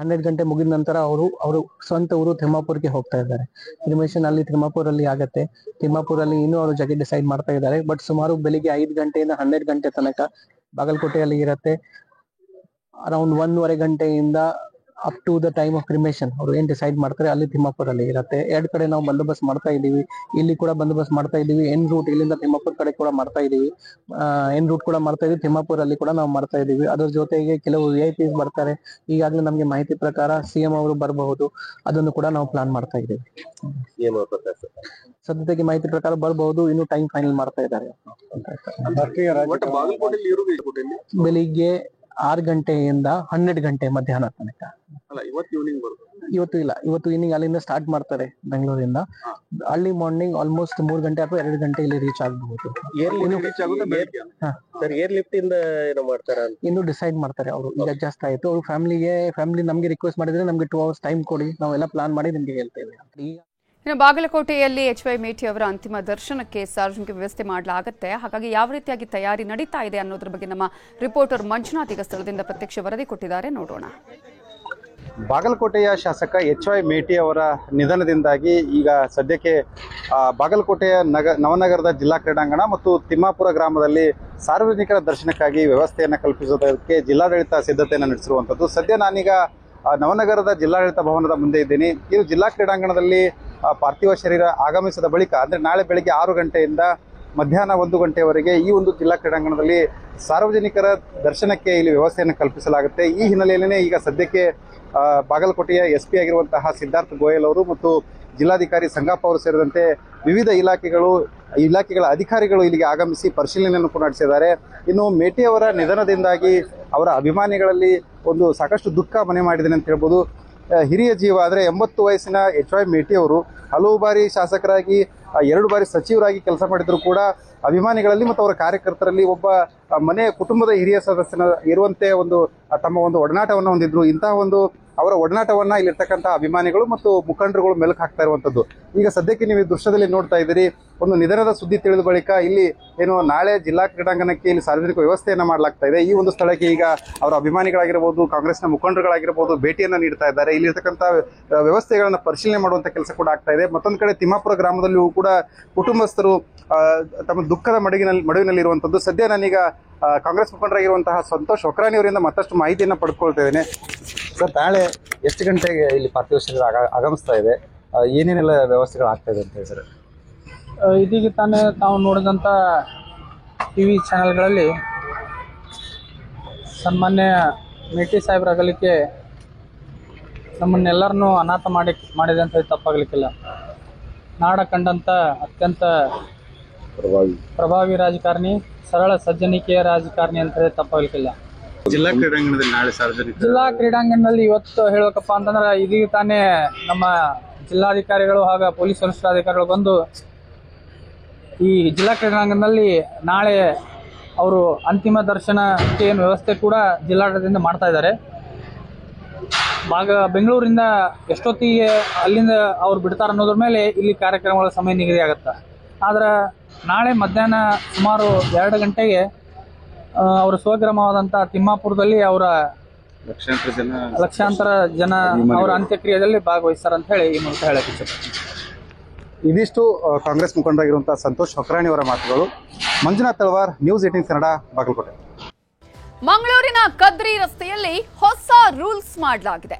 [SPEAKER 5] 12 ಗಂಟೆ ಮುಗಿದ ನಂತರ ಅವರು ಸ್ವಂತ ಊರು ತಿಮ್ಮಾಪುರ್ಗೆ ಹೋಗ್ತಾ ಇದ್ದಾರೆ. ಕ್ರಿಮೇಷನ್ ಅಲ್ಲಿ ತಿಮ್ಮಾಪುರಲ್ಲಿ ಆಗತ್ತೆ. ತಿಮ್ಮಾಪುರಲ್ಲಿ ಇನ್ನೂ ಅವರು ಜಾಗ ಡಿಸೈಡ್ ಮಾಡ್ತಾ ಇದ್ದಾರೆ. ಬಟ್ ಸುಮಾರು ಬೆಳಿಗ್ಗೆ 5 ಗಂಟೆಯಿಂದ 12 ಗಂಟೆ ತನಕ ಬಾಗಲಕೋಟೆಯಲ್ಲಿ ಇರುತ್ತೆ. ಅರೌಂಡ್ 1:15 ಗಂಟೆಯಿಂದ up to the time of cremation ಅವರು ಏನ್ ಡಿಸೈಡ್ ಮಾಡ್ತಾರೆ ಅಲ್ಲಿ ತಿಮ್ಮಾಪುರಲ್ಲಿ ಇರುತ್ತೆ. 2 ಕಡೆ ನಾವು ಬಂದೋಬಸ್ತ್ ಮಾಡ್ತಾ ಇದೀವಿ. ಇಲ್ಲಿ ಕೂಡ ಬಂದೋಬಸ್ತ್ ಮಾಡ್ತಾ ಇದೀವಿ. ಎನ್ ರೂಟ್ ಇಲ್ಲಿಂದ ತಿಮ್ಮಾಪುರ್ ಕಡೆ ಕೂಡ ಮಾಡ್ತಾ ಇದೀವಿ. ಎನ್ ರೂಟ್ ಕೂಡ ಮಾಡ್ತಾ ಇದೀವಿ. ತಿಮ್ಮಾಪುರಲ್ಲಿ ಕೂಡ ನಾವು ಮಾಡ್ತಾ ಇದೀವಿ. ಅದ್ರ ಜೊತೆಗೆ ಕೆಲವು VIPs ಬರ್ತಾರೆ. ಈಗಾಗಲೇ ನಮ್ಗೆ ಮಾಹಿತಿ ಪ್ರಕಾರ CM ಅವರು ಬರಬಹುದು. ಅದನ್ನು ಕೂಡ ನಾವು ಪ್ಲಾನ್ ಮಾಡ್ತಾ ಇದೀವಿ. ಸದ್ಯಕ್ಕೆ ಮಾಹಿತಿ ಪ್ರಕಾರ ಬರಬಹುದು. ಇನ್ನು ಟೈಮ್ ಫೈನಲ್ ಮಾಡ್ತಾ ಇದ್ದಾರೆ. ಬೆಳಿಗ್ಗೆ 6 ಗಂಟೆಯಿಂದ 12 ಗಂಟೆ ಮಧ್ಯಾಹ್ನ ತನಕ. ಇವತ್ತು ಈವ್ನಿಂಗ್ ಅಲ್ಲಿಂದ ಸ್ಟಾರ್ಟ್ ಮಾಡ್ತಾರೆ ಬೆಂಗಳೂರಿಂದ. ಅರ್ಲಿ ಮಾರ್ನಿಂಗ್ ಆಲ್ಮೋಸ್ಟ್ 3 ಗಂಟೆ ಅಥವಾ 2 ಗಂಟೆ ಇಲ್ಲಿ ರೀಚ್ ಆಗಬಹುದು. ಇನ್ನು ಡಿಸೈಡ್ ಮಾಡ್ತಾರೆ ಅವರು. ಈಗ ಜಾಸ್ತಿ ಆಯ್ತು. ಅವ್ರ ಫ್ಯಾಮಿಲಿ ನಮ್ಗೆ ರಿಕ್ವೆಸ್ಟ್ ಮಾಡಿದ್ರೆ ನಮ್ಗೆ 2 hours ಟೈಮ್ ಕೊಡಿ, ನಾವೆಲ್ಲ ಪ್ಲಾನ್ ಮಾಡಿ ನಿಮ್ಗೆ ಹೇಳ್ತೇವೆ.
[SPEAKER 1] ಇನ್ನು ಬಾಗಲಕೋಟೆಯಲ್ಲಿ HY ಮೇಟಿ ಅವರ ಅಂತಿಮ ದರ್ಶನಕ್ಕೆ ಸಾರ್ವಜನಿಕ ವ್ಯವಸ್ಥೆ ಮಾಡಲಾಗುತ್ತೆ. ಹಾಗಾಗಿ ಯಾವ ರೀತಿಯಾಗಿ ತಯಾರಿ ನಡೀತಾ ಇದೆ ಅನ್ನೋದ್ರ ಬಗ್ಗೆ ನಮ್ಮ ರಿಪೋರ್ಟರ್ ಮಂಜುನಾಥ್ ಈಗ ಸ್ಥಳದಿಂದ ಪ್ರತ್ಯಕ್ಷ ವರದಿ ಕೊಟ್ಟಿದ್ದಾರೆ. ನೋಡೋಣ.
[SPEAKER 6] ಬಾಗಲಕೋಟೆಯ ಶಾಸಕ HY ಮೇಟಿ ಅವರ ನಿಧನದಿಂದಾಗಿ ಈಗ ಸದ್ಯಕ್ಕೆ ಬಾಗಲಕೋಟೆಯ ನವನಗರದ ಜಿಲ್ಲಾ ಕ್ರೀಡಾಂಗಣ ಮತ್ತು ತಿಮ್ಮಾಪುರ ಗ್ರಾಮದಲ್ಲಿ ಸಾರ್ವಜನಿಕರ ದರ್ಶನಕ್ಕಾಗಿ ವ್ಯವಸ್ಥೆಯನ್ನು ಕಲ್ಪಿಸುವುದಕ್ಕೆ ಜಿಲ್ಲಾಡಳಿತ ಸಿದ್ಧತೆಯನ್ನು ನಡೆಸಿರುವಂಥದ್ದು. ಸದ್ಯ ನಾನೀಗ ನವನಗರದ ಜಿಲ್ಲಾಡಳಿತ ಭವನದ ಮುಂದೆ ಇದ್ದೀನಿ. ಇದು ಜಿಲ್ಲಾ ಕ್ರೀಡಾಂಗಣದಲ್ಲಿ ಪಾರ್ಥಿವ ಶರೀರ ಆಗಮಿಸಿದ ಬಳಿಕ ಅಂದರೆ ನಾಳೆ ಬೆಳಗ್ಗೆ 6 ಗಂಟೆಯಿಂದ ಮಧ್ಯಾಹ್ನ 1 ಗಂಟೆವರೆಗೆ ಈ ಒಂದು ಜಿಲ್ಲಾ ಕ್ರೀಡಾಂಗಣದಲ್ಲಿ ಸಾರ್ವಜನಿಕರ ದರ್ಶನಕ್ಕೆ ಇಲ್ಲಿ ವ್ಯವಸ್ಥೆಯನ್ನು ಕಲ್ಪಿಸಲಾಗುತ್ತೆ. ಈ ಹಿನ್ನೆಲೆಯಲ್ಲೇ ಈಗ ಸದ್ಯಕ್ಕೆ ಬಾಗಲಕೋಟೆಯ SP ಆಗಿರುವಂತಹ ಸಿದ್ಧಾರ್ಥ್ ಗೋಯಲ್ ಅವರು ಮತ್ತು ಜಿಲ್ಲಾಧಿಕಾರಿ ಸಂಗಪ್ಪ ಅವರು ಸೇರಿದಂತೆ ವಿವಿಧ ಇಲಾಖೆಗಳ ಅಧಿಕಾರಿಗಳು ಇಲ್ಲಿಗೆ ಆಗಮಿಸಿ ಪರಿಶೀಲನೆಯನ್ನು ಕೂಡ ನಡೆಸಿದ್ದಾರೆ. ಇನ್ನು ಮೇಟಿ ಅವರ ನಿಧನದಿಂದಾಗಿ ಅವರ ಅಭಿಮಾನಿಗಳಲ್ಲಿ ಒಂದು ಸಾಕಷ್ಟು ದುಃಖ ಮನೆ ಮಾಡಿದೆ ಅಂತ ಹೇಳ್ಬೋದು. ಹಿರಿಯ ಜೀವ ಆದರೆ 80 ವಯಸ್ಸಿನ HY ಮೇಟಿ ಅವರು ಹಲವು ಬಾರಿ ಶಾಸಕರಾಗಿ 2 ಬಾರಿ ಸಚಿವರಾಗಿ ಕೆಲಸ ಮಾಡಿದ್ರು ಕೂಡ ಅಭಿಮಾನಿಗಳಲ್ಲಿ ಮತ್ತು ಅವರ ಕಾರ್ಯಕರ್ತರಲ್ಲಿ ಒಬ್ಬ ಮನೆಯ ಕುಟುಂಬದ ಹಿರಿಯ ಸದಸ್ಯನ ಇರುವಂತೆ ತಮ್ಮ ಒಂದು ಒಡನಾಟವನ್ನು ಹೊಂದಿದ್ರು. ಇಂತಹ ಒಂದು ಅವರ ಒಡನಾಟವನ್ನ ಇಲ್ಲಿರ್ತಕ್ಕಂಥ ಅಭಿಮಾನಿಗಳು ಮತ್ತು ಮುಖಂಡರುಗಳು ಮೆಲುಕು ಹಾಕ್ತಾ ಇರುವಂತದ್ದು. ಈಗ ಸದ್ಯಕ್ಕೆ ನೀವು ಈ ದೃಶ್ಯದಲ್ಲಿ ನೋಡ್ತಾ ಇದ್ದೀರಿ. ಒಂದು ನಿಧನದ ಸುದ್ದಿ ತಿಳಿದ ಬಳಿಕ ಇಲ್ಲಿ ನಾಳೆ ಜಿಲ್ಲಾ ಕ್ರೀಡಾಂಗಣಕ್ಕೆ ಇಲ್ಲಿ ಸಾರ್ವಜನಿಕ ವ್ಯವಸ್ಥೆಯನ್ನ ಮಾಡಲಾಗ್ತಾ ಇದೆ. ಈ ಒಂದು ಸ್ಥಳಕ್ಕೆ ಈಗ ಅವರ ಅಭಿಮಾನಿಗಳಾಗಿರಬಹುದು, ಕಾಂಗ್ರೆಸ್ನ ಮುಖಂಡರುಗಳಾಗಿರಬಹುದು ಭೇಟಿಯನ್ನ ನೀಡ್ತಾ ಇದ್ದಾರೆ. ಇಲ್ಲಿರ್ತಕ್ಕಂಥ ವ್ಯವಸ್ಥೆಗಳನ್ನ ಪರಿಶೀಲನೆ ಮಾಡುವಂತ ಕೆಲಸ ಕೂಡ ಆಗ್ತಾ ಇದೆ. ಮತ್ತೊಂದು ಕಡೆ ತಿಮ್ಮಾಪುರ ಗ್ರಾಮದಲ್ಲಿಯೂ ಕೂಡ ಕುಟುಂಬಸ್ಥರು ತಮ್ಮ ದುಃಖದ ಮಡುವಿನಲ್ಲಿ ಇರುವಂತದ್ದು. ಸದ್ಯ ನಾನೀಗ ಕಾಂಗ್ರೆಸ್ ಮುಖಂಡರಾಗಿರುವಂತಹ ಸಂತೋಷ್ ಹೊಕ್ರಾನಿ ಅವರಿಂದ ಮತ್ತಷ್ಟು ಮಾಹಿತಿಯನ್ನು ಪಡ್ಕೊಳ್ತಾ ಇದ್ದೇನೆ. ಸರ್, ನಾಳೆ ಎಷ್ಟು ಗಂಟೆಗೆ ಇಲ್ಲಿ ಪಾರ್ಥಿವ ಶರೀರ ಆಗಮಿಸ್ತಾ ಇದೆ? ಏನೇನೆಲ್ಲ ವ್ಯವಸ್ಥೆಗಳು ಆಗ್ತಾ ಇದೆ ಅಂತ ಹೇಳಿ ಸರ್?
[SPEAKER 7] ಇದೀಗ ತಾನೇ ತಾವು ನೋಡಿದಂಥ TV ಚಾನೆಲ್ಗಳಲ್ಲಿ ಸನ್ಮಾನ್ಯ ಮೇಟಿ ಸಾಹೇಬ್ರ ಅಗಲಿಕೆ ನಮ್ಮನ್ನೆಲ್ಲರನ್ನೂ ಅನಾಥ ಮಾಡಿದೆ ಅಂತ ತಪ್ಪಾಗಲಿಕ್ಕಿಲ್ಲ. ನಾಡ ಕಂಡಂಥ ಅತ್ಯಂತ ಪ್ರಭಾವಿ ರಾಜಕಾರಣಿ, ಸರಳ ಸಜ್ಜನಿಕೆಯ ರಾಜಕಾರಣಿ ಅಂತ ತಪ್ಪಾಗಲಿಕ್ಕಿಲ್ಲ.
[SPEAKER 6] ಜಿಲ್ಲಾ ಕ್ರೀಡಾಂಗಣದಲ್ಲಿ ನಾಳೆ ಸಾರ್ವಜನಿಕ
[SPEAKER 7] ಜಿಲ್ಲಾ ಕ್ರೀಡಾಂಗಣದಲ್ಲಿ ಇವತ್ತು ಹೇಳಬೇಕಪ್ಪ ಅಂತಂದ್ರೆ ಇದೀಗ ತಾನೇ ನಮ್ಮ ಜಿಲ್ಲಾಧಿಕಾರಿಗಳು ಹಾಗೂ ಪೊಲೀಸ್ ವರಿಷ್ಠಾಧಿಕಾರಿಗಳು ಬಂದು ಈ ಜಿಲ್ಲಾ ಕ್ರೀಡಾಂಗಣದಲ್ಲಿ ನಾಳೆ ಅವರು ಅಂತಿಮ ದರ್ಶನಕ್ಕೆ ಏನು ವ್ಯವಸ್ಥೆ ಕೂಡ ಜಿಲ್ಲಾಡಳಿತದಿಂದ ಮಾಡ್ತಾ ಇದ್ದಾರೆ. ಬೆಂಗಳೂರಿಂದ ಎಷ್ಟೊತ್ತಿಗೆ ಅಲ್ಲಿಂದ ಅವ್ರು ಬಿಡ್ತಾರೆ ಅನ್ನೋದ್ರ ಮೇಲೆ ಇಲ್ಲಿ ಕಾರ್ಯಕ್ರಮಗಳ ಸಮಯ ನಿಗದಿ ಆಗುತ್ತೆ. ಆದ್ರೆ ನಾಳೆ ಮಧ್ಯಾಹ್ನ ಸುಮಾರು 2 ಗಂಟೆಗೆ ಅವರ ಸ್ವಗ್ರಾಮವಾದಂಥ ತಿಮ್ಮಾಪುರದಲ್ಲಿ ಅವರ ಲಕ್ಷಾಂತರ ಜನ ಅವರ ಅಂತ್ಯಕ್ರಿಯೆಯಲ್ಲಿ ಭಾಗವಹಿಸ್ತಾರೆ ಅಂತ ಹೇಳಿ ಈ ಮೂಲಕ ಹೇಳಕ್ಕೆ ಇಚ್ಛೆ.
[SPEAKER 6] ಇದಿಷ್ಟು ಕಾಂಗ್ರೆಸ್ ಮುಖಂಡರಾಗಿರುವಂತಹ ಸಂತೋಷ್ ಹೊಕ್ರಾಣಿ ಅವರ ಮಾತುಗಳು. ಮಂಜುನಾಥ್ ತಳವಾರ್, ನ್ಯೂಸ್ 18 ಕನ್ನಡ, ಬಾಗಲಕೋಟೆ.
[SPEAKER 1] ಮಂಗಳೂರಿನ ಕದ್ರಿ ರಸ್ತೆಯಲ್ಲಿ ಹೊಸ ರೂಲ್ಸ್ ಮಾಡಲಾಗಿದೆ.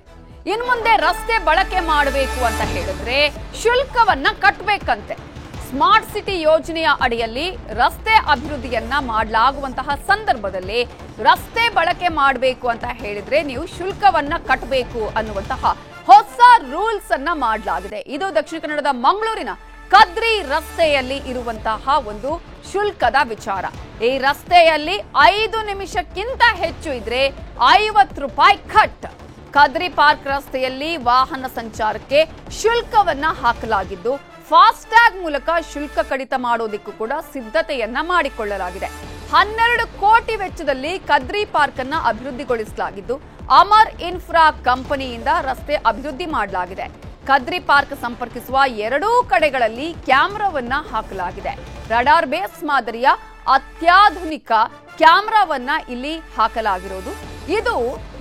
[SPEAKER 1] ಇನ್ನು ಮುಂದೆ ರಸ್ತೆ ಬಳಕೆ ಮಾಡಬೇಕು ಅಂತ ಹೇಳಿದ್ರೆ ಶುಲ್ಕವನ್ನ ಕಟ್ಟಬೇಕಂತೆ. ಸ್ಮಾರ್ಟ್ ಸಿಟಿ ಯೋಜನೆಯ ಅಡಿಯಲ್ಲಿ ರಸ್ತೆ ಅಭಿವೃದ್ಧಿಯನ್ನ ಮಾಡಲಾಗುವಂತಹ ಸಂದರ್ಭದಲ್ಲಿ ರಸ್ತೆ ಬಳಕೆ ಮಾಡಬೇಕು ಅಂತ ಹೇಳಿದ್ರೆ ನೀವು ಶುಲ್ಕವನ್ನ ಕಟ್ಟಬೇಕು ಅನ್ನುವಂತಹ ಹೊಸ ರೂಲ್ಸ್ ಅನ್ನ ಮಾಡಲಾಗಿದೆ. ಇದು ದಕ್ಷಿಣ ಕನ್ನಡದ ಮಂಗಳೂರಿನ ಕದ್ರಿ ರಸ್ತೆಯಲ್ಲಿ ಇರುವಂತಹ ಒಂದು ಶುಲ್ಕದ ವಿಚಾರ. ಈ ರಸ್ತೆಯಲ್ಲಿ 5 ನಿಮಿಷಕ್ಕಿಂತ ಹೆಚ್ಚು ಇದ್ರೆ 50 ರೂಪಾಯಿ ಕಟ್. ಕದ್ರಿ ಪಾರ್ಕ್ ರಸ್ತೆಯಲ್ಲಿ ವಾಹನ ಸಂಚಾರಕ್ಕೆ ಶುಲ್ಕವನ್ನ ಹಾಕಲಾಗಿದ್ದು ಫಾಸ್ಟ್ಯಾಗ್ ಮೂಲಕ ಶುಲ್ಕ ಕಡಿತ ಮಾಡೋದಕ್ಕೂ ಕೂಡ ಸಿದ್ಧತೆಯನ್ನ ಮಾಡಿಕೊಳ್ಳಲಾಗಿದೆ. 12 ಕೋಟಿ ವೆಚ್ಚದಲ್ಲಿ ಕದ್ರಿ ಪಾರ್ಕ್ ಅನ್ನ ಅಭಿವೃದ್ಧಿಗೊಳಿಸಲಾಗಿದ್ದು ಅಮರ್ ಇನ್ಫ್ರಾ ಕಂಪನಿಯಿಂದ ರಸ್ತೆ ಅಭಿವೃದ್ಧಿ ಮಾಡಲಾಗಿದೆ. ಕದ್ರಿ ಪಾರ್ಕ್ ಸಂಪರ್ಕಿಸುವ 2 ಕಡೆಗಳಲ್ಲಿ ಕ್ಯಾಮೆರಾವನ್ನ ಹಾಕಲಾಗಿದೆ. ರಡಾರ್ ಬೇಸ್ ಮಾದರಿಯ ಅತ್ಯಾಧುನಿಕ ಕ್ಯಾಮೆರಾವನ್ನ ಇಲ್ಲಿ ಹಾಕಲಾಗಿರೋದು. ಇದು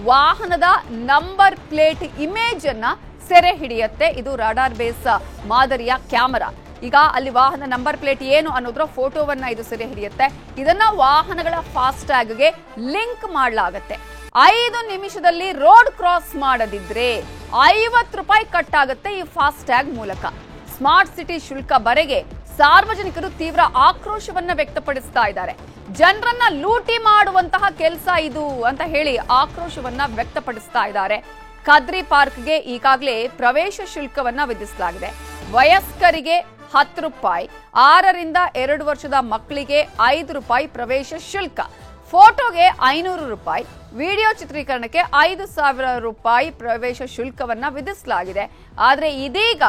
[SPEAKER 1] ವಾಹನದ ನಂಬರ್ ಪ್ಲೇಟ್ ಇಮೇಜ್ ಅನ್ನ ಸೆರೆ ಹಿಡಿಯುತ್ತೆ. ಇದು ರಡಾರ್ ಬೇಸ್ ಮಾದರಿಯ ಕ್ಯಾಮೆರಾ. ಈಗ ಅಲ್ಲಿ ವಾಹನ ನಂಬರ್ ಪ್ಲೇಟ್ ಏನು ಅನ್ನೋದ್ರ ಫೋಟೋವನ್ನ ಇದು ಸೆರೆ ಹಿಡಿಯುತ್ತೆ. ಇದನ್ನ ವಾಹನಗಳ ಫಾಸ್ಟ್ಯಾಗ್ಗೆ ಲಿಂಕ್ ಮಾಡಲಾಗತ್ತೆ. 5 ನಿಮಿಷದಲ್ಲಿ ರೋಡ್ ಕ್ರಾಸ್ ಮಾಡದಿದ್ರೆ 50 ರೂಪಾಯಿ ಕಟ್ ಆಗುತ್ತೆ ಈ ಫಾಸ್ಟ್ಯಾಗ್ ಮೂಲಕ. ಸ್ಮಾರ್ಟ್ ಸಿಟಿ ಶುಲ್ಕ ಬರೆಗೆ ಸಾರ್ವಜನಿಕರು ತೀವ್ರ ಆಕ್ರೋಶವನ್ನ ವ್ಯಕ್ತಪಡಿಸ್ತಾ ಇದ್ದಾರೆ. ಜನರನ್ನ ಲೂಟಿ ಮಾಡುವಂತಹ ಕೆಲಸ ಇದು ಅಂತ ಹೇಳಿ ಆಕ್ರೋಶವನ್ನ ವ್ಯಕ್ತಪಡಿಸ್ತಾ ಇದ್ದಾರೆ. ಕದ್ರಿ ಪಾರ್ಕ್ಗೆ ಈಗಾಗಲೇ ಪ್ರವೇಶ ಶುಲ್ಕವನ್ನ ವಿಧಿಸಲಾಗಿದೆ. ವಯಸ್ಕರಿಗೆ 10 ರೂಪಾಯಿ, 6 ರಿಂದ 2 ವರ್ಷದ ಮಕ್ಕಳಿಗೆ 5 ರೂಪಾಯಿ ಪ್ರವೇಶ ಶುಲ್ಕ, ಫೋಟೋಗೆ 500 ರೂಪಾಯಿ, ವಿಡಿಯೋ ಚಿತ್ರೀಕರಣಕ್ಕೆ 5,000 ರೂಪಾಯಿ ಪ್ರವೇಶ ಶುಲ್ಕವನ್ನ ವಿಧಿಸಲಾಗಿದೆ. ಆದ್ರೆ ಇದೀಗ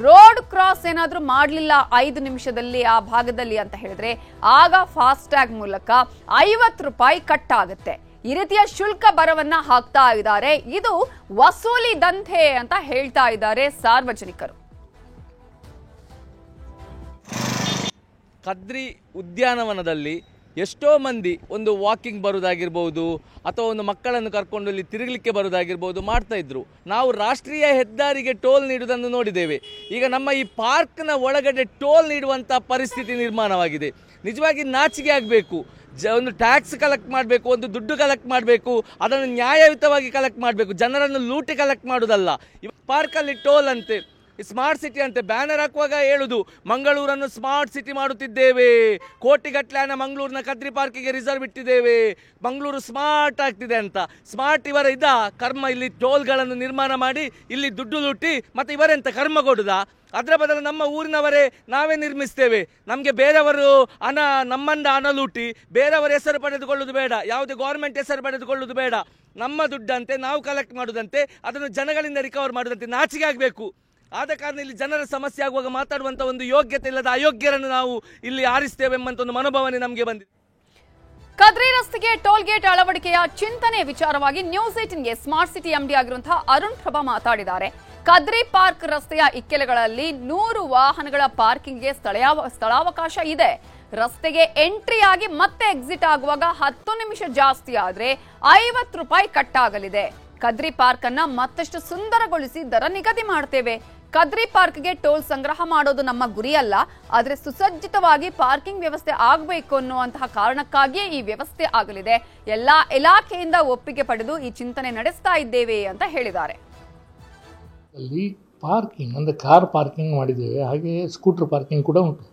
[SPEAKER 1] ರೋಡ್ ಕ್ರಾಸ್ ಏನಾದ್ರೂ ಮಾಡಲಿಲ್ಲ 5 ನಿಮಿಷದಲ್ಲಿ ಆ ಭಾಗದಲ್ಲಿ ಅಂತ ಹೇಳಿದ್ರೆ ಆಗ ಫಾಸ್ಟ್ಯಾಗ್ ಮೂಲಕ 50 ರೂಪಾಯಿ ಕಟ್ ಆಗುತ್ತೆ. ಈ ರೀತಿಯ ಶುಲ್ಕ ಬರವನ್ನ ಹಾಕ್ತಾ ಇದ್ದಾರೆ. ಇದು ವಸೂಲಿ ದಂಧೆ ಅಂತ ಹೇಳ್ತಾ ಇದ್ದಾರೆ ಸಾರ್ವಜನಿಕರು.
[SPEAKER 8] ಕದ್ರಿ ಉದ್ಯಾನವನದಲ್ಲಿ ಎಷ್ಟೋ ಮಂದಿ ಒಂದು ವಾಕಿಂಗ್ ಬರೋದಾಗಿರ್ಬೋದು ಅಥವಾ ಒಂದು ಮಕ್ಕಳನ್ನು ಕರ್ಕೊಂಡು ಇಲ್ಲಿ ತಿರುಗಲಿಕ್ಕೆ ಬರೋದಾಗಿರ್ಬೋದು ಮಾಡ್ತಾ ಇದ್ರು. ನಾವು ರಾಷ್ಟ್ರೀಯ ಹೆದ್ದಾರಿಗೆ ಟೋಲ್ ನೀಡುವುದನ್ನು ನೋಡಿದ್ದೇವೆ. ಈಗ ನಮ್ಮ ಈ ಪಾರ್ಕ್ನ ಒಳಗಡೆ ಟೋಲ್ ನೀಡುವಂಥ ಪರಿಸ್ಥಿತಿ ನಿರ್ಮಾಣವಾಗಿದೆ. ನಿಜವಾಗಿ ನಾಚಿಕೆ ಆಗಬೇಕು. ಒಂದು ಟ್ಯಾಕ್ಸ್ ಕಲೆಕ್ಟ್ ಮಾಡಬೇಕು, ಒಂದು ದುಡ್ಡು ಕಲೆಕ್ಟ್ ಮಾಡಬೇಕು, ಅದನ್ನು ನ್ಯಾಯಯುತವಾಗಿ ಕಲೆಕ್ಟ್ ಮಾಡಬೇಕು, ಜನರನ್ನು ಲೂಟಿ ಕಲೆಕ್ಟ್ ಮಾಡೋದಲ್ಲ. ಪಾರ್ಕಲ್ಲಿ ಟೋಲ್ ಅಂತೆ, ಸ್ಮಾರ್ಟ್ ಸಿಟಿ ಅಂತೆ. ಬ್ಯಾನರ್ ಹಾಕುವಾಗ ಹೇಳುದು ಮಂಗಳೂರನ್ನು ಸ್ಮಾರ್ಟ್ ಸಿಟಿ ಮಾಡುತ್ತಿದ್ದೇವೆ, ಕೋಟಿಗಟ್ಟಲೆ ಹಣ ಮಂಗಳೂರಿನ ಕದ್ರಿ ಪಾರ್ಕಿಗೆ ರಿಸರ್ವ್ ಇಟ್ಟಿದ್ದೇವೆ, ಮಂಗಳೂರು ಸ್ಮಾರ್ಟ್ ಆಗ್ತಿದೆ ಅಂತ. ಸ್ಮಾರ್ಟ್ ಇವರ ಕರ್ಮ. ಇಲ್ಲಿ ಟೋಲ್ಗಳನ್ನು ನಿರ್ಮಾಣ ಮಾಡಿ ಇಲ್ಲಿ ದುಡ್ಡು ಲೂಟಿ ಮತ್ತೆ ಇವರೆಂತ ಕರ್ಮ ಕೊಡುದಾ? ಅದರ ಬದಲು ನಮ್ಮ ಊರಿನವರೇ ನಾವೇ ನಿರ್ಮಿಸ್ತೇವೆ. ನಮಗೆ ಬೇರೆಯವರು ನಮ್ಮಂದ ಹಣ ಲೂಟಿ ಬೇರೆಯವರ ಹೆಸರು ಪಡೆದುಕೊಳ್ಳುವುದು ಬೇಡ, ಯಾವುದೇ ಗೌರ್ಮೆಂಟ್ ಹೆಸರು ಪಡೆದುಕೊಳ್ಳುವುದು ಬೇಡ. ನಮ್ಮ ದುಡ್ಡಂತೆ ನಾವು ಕಲೆಕ್ಟ್ ಮಾಡುವುದಂತೆ, ಅದನ್ನು ಜನಗಳಿಂದ ರಿಕವರ್ ಮಾಡುವುದಂತೆ. ನಾಚಿಕೆ ಆಗಬೇಕು. ಆದ ಕಾರಣ ಇಲ್ಲಿ ಜನರ ಸಮಸ್ಯೆ ಆಗುವಾಗ ಮಾತಾಡುವಂಥ ಒಂದು ಯೋಗ್ಯತೆ ಇಲ್ಲದ ಅಯೋಗ್ಯರನ್ನು ನಾವು ಇಲ್ಲಿ ಆರಿಸ್ತೇವೆ ಎಂಬಂತ ಒಂದು ಮನೋಭಾವನೆ ನಮಗೆ ಬಂದಿದೆ.
[SPEAKER 1] ಕದ್ರಿ ರಸ್ತೆಗೆ ಟೋಲ್ ಗೇಟ್ ಅಳವಡಿಕೆಯ ಚಿಂತನೆ ವಿಚಾರವಾಗಿ ನ್ಯೂಸ್ 18ಗೆ ಸ್ಮಾರ್ಟ್ ಸಿಟಿ ಎಂಡಿ ಆಗಿರುವಂತಹ ಅರುಣ್ ಪ್ರಭಾ ಮಾತಾಡಿದ್ದಾರೆ. ಕದ್ರಿ ಪಾರ್ಕ್ ರಸ್ತೆಯ ಇಕ್ಕೆಲೆಗಳಲ್ಲಿ 100 ವಾಹನಗಳ ಪಾರ್ಕಿಂಗ್ಗೆ ಸ್ಥಳಾವಕಾಶ ಇದೆ. ರಸ್ತೆಗೆ ಎಂಟ್ರಿ ಆಗಿ ಮತ್ತೆ ಎಕ್ಸಿಟ್ ಆಗುವಾಗ 10 ನಿಮಿಷ ಜಾಸ್ತಿ ಆದ್ರೆ 50 ರೂಪಾಯಿ ಕಟ್ ಆಗಲಿದೆ. ಕದ್ರಿ ಪಾರ್ಕ್ ಅನ್ನ ಮತ್ತಷ್ಟು ಸುಂದರಗೊಳಿಸಿ ದರ ನಿಗದಿ ಮಾಡ್ತೇವೆ. ಕದ್ರಿ ಪಾರ್ಕ್ಗೆ ಟೋಲ್ ಸಂಗ್ರಹ ಮಾಡೋದು ನಮ್ಮ ಗುರಿಯಲ್ಲ, ಆದ್ರೆ ಸುಸಜ್ಜಿತವಾಗಿ ಪಾರ್ಕಿಂಗ್ ವ್ಯವಸ್ಥೆ ಆಗಬೇಕು ಅನ್ನುವಂತಹ ಕಾರಣಕ್ಕಾಗಿಯೇ ಈ ವ್ಯವಸ್ಥೆ ಆಗಲಿದೆ. ಎಲ್ಲಾ ಇಲಾಖೆಯಿಂದ ಒಪ್ಪಿಗೆ ಪಡೆದು ಈ ಚಿಂತನೆ ನಡೆಸ್ತಾ ಇದ್ದೇವೆ ಅಂತ ಹೇಳಿದ್ದಾರೆ.
[SPEAKER 9] ಅಲ್ಲಿ ಪಾರ್ಕಿಂಗ್ ಅಂದರೆ ಕಾರ್ ಪಾರ್ಕಿಂಗ್ ಮಾಡಿದ್ದೇವೆ, ಹಾಗೆ ಸ್ಕೂಟರ್ ಪಾರ್ಕಿಂಗ್ ಕೂಡ ಉಂಟು.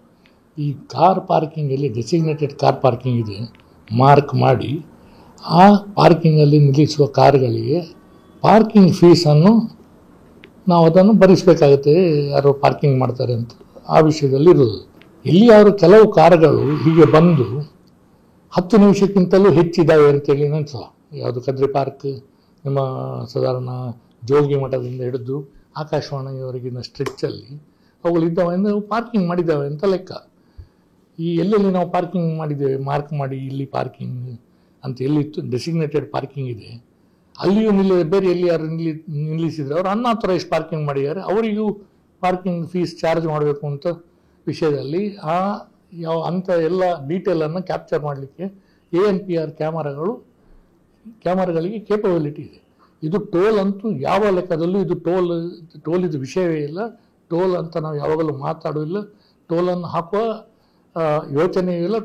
[SPEAKER 9] ಈ ಕಾರ್ ಪಾರ್ಕಿಂಗಲ್ಲಿ ಡೆಸಿಗ್ನೇಟೆಡ್ ಕಾರ್ ಪಾರ್ಕಿಂಗ್ ಇದೆ, ಮಾರ್ಕ್ ಮಾಡಿ ಆ ಪಾರ್ಕಿಂಗಲ್ಲಿ ನಿಲ್ಲಿಸುವ ಕಾರುಗಳಿಗೆ ಪಾರ್ಕಿಂಗ್ ಫೀಸನ್ನು ನಾವು ಅದನ್ನು ಭರಿಸಬೇಕಾಗುತ್ತೆ, ಯಾರು ಪಾರ್ಕಿಂಗ್ ಮಾಡ್ತಾರೆ ಅಂತ. ಆ ವಿಷಯದಲ್ಲಿ ಇರೋದು. ಇಲ್ಲಿ ಅವರು ಕೆಲವು ಕಾರುಗಳು ಹೀಗೆ ಬಂದು 10 ನಿಮಿಷಕ್ಕಿಂತಲೂ ಹೆಚ್ಚಿದ್ದಾವೆ ಅಂತೇಳಿ ಯಾವುದು ಕದ್ರಿ ಪಾರ್ಕ್, ನಿಮ್ಮ ಸಾಧಾರಣ ಜೋಗಿ ಮಠದಿಂದ ಹಿಡಿದು ಆಕಾಶವಾಣಿಯವರೆಗಿನ ಸ್ಟ್ರೆಚ್ಚಲ್ಲಿ ಅವುಗಳಿದ್ದಾವೆ ಅಂದರೆ ಪಾರ್ಕಿಂಗ್ ಮಾಡಿದ್ದಾವೆ ಅಂತ ಲೆಕ್ಕ. ಈ ಎಲ್ಲೆಲ್ಲಿ ನಾವು ಪಾರ್ಕಿಂಗ್ ಮಾಡಿದ್ದೇವೆ ಮಾರ್ಕ್ ಮಾಡಿ ಇಲ್ಲಿ ಪಾರ್ಕಿಂಗ್ ಅಂತ ಎಲ್ಲಿತ್ತು ಡೆಸಿಗ್ನೇಟೆಡ್ ಪಾರ್ಕಿಂಗ್ ಇದೆ ಅಲ್ಲಿಯೂ ಬೇರೆ ಎಲ್ಲಿ ಯಾರು ನಿಲ್ಲಿಸಿದರೆ ಅವರು ಅನ್ಆಥರೈಸ್ಡ್ ಪಾರ್ಕಿಂಗ್ ಮಾಡಿದ್ದಾರೆ, ಅವರಿಗೂ ಪಾರ್ಕಿಂಗ್ ಫೀಸ್ ಚಾರ್ಜ್ ಮಾಡಬೇಕು ಅಂತ ವಿಷಯದಲ್ಲಿ ಅಂಥ ಎಲ್ಲ ಡೀಟೇಲನ್ನು ಕ್ಯಾಪ್ಚರ್ ಮಾಡಲಿಕ್ಕೆ ANPR ಕ್ಯಾಮರಾಗಳಿಗೆ ಕೇಪಬಿಲಿಟಿ ಇದೆ. ಇದು ಟೋಲ್ ಅಂತೂ ಯಾವ ಲೆಕ್ಕದಲ್ಲೂ ಇದು ಟೋಲ್ ಇದು ವಿಷಯವೇ ಇಲ್ಲ. ಟೋಲ್ ಅಂತ ನಾವು ಯಾವಾಗಲೂ ಮಾತಾಡೋದಿಲ್ಲ, ಟೋಲನ್ನು ಹಾಕುವ ಯೋಚನೆಯೂ ಇಲ್ಲ.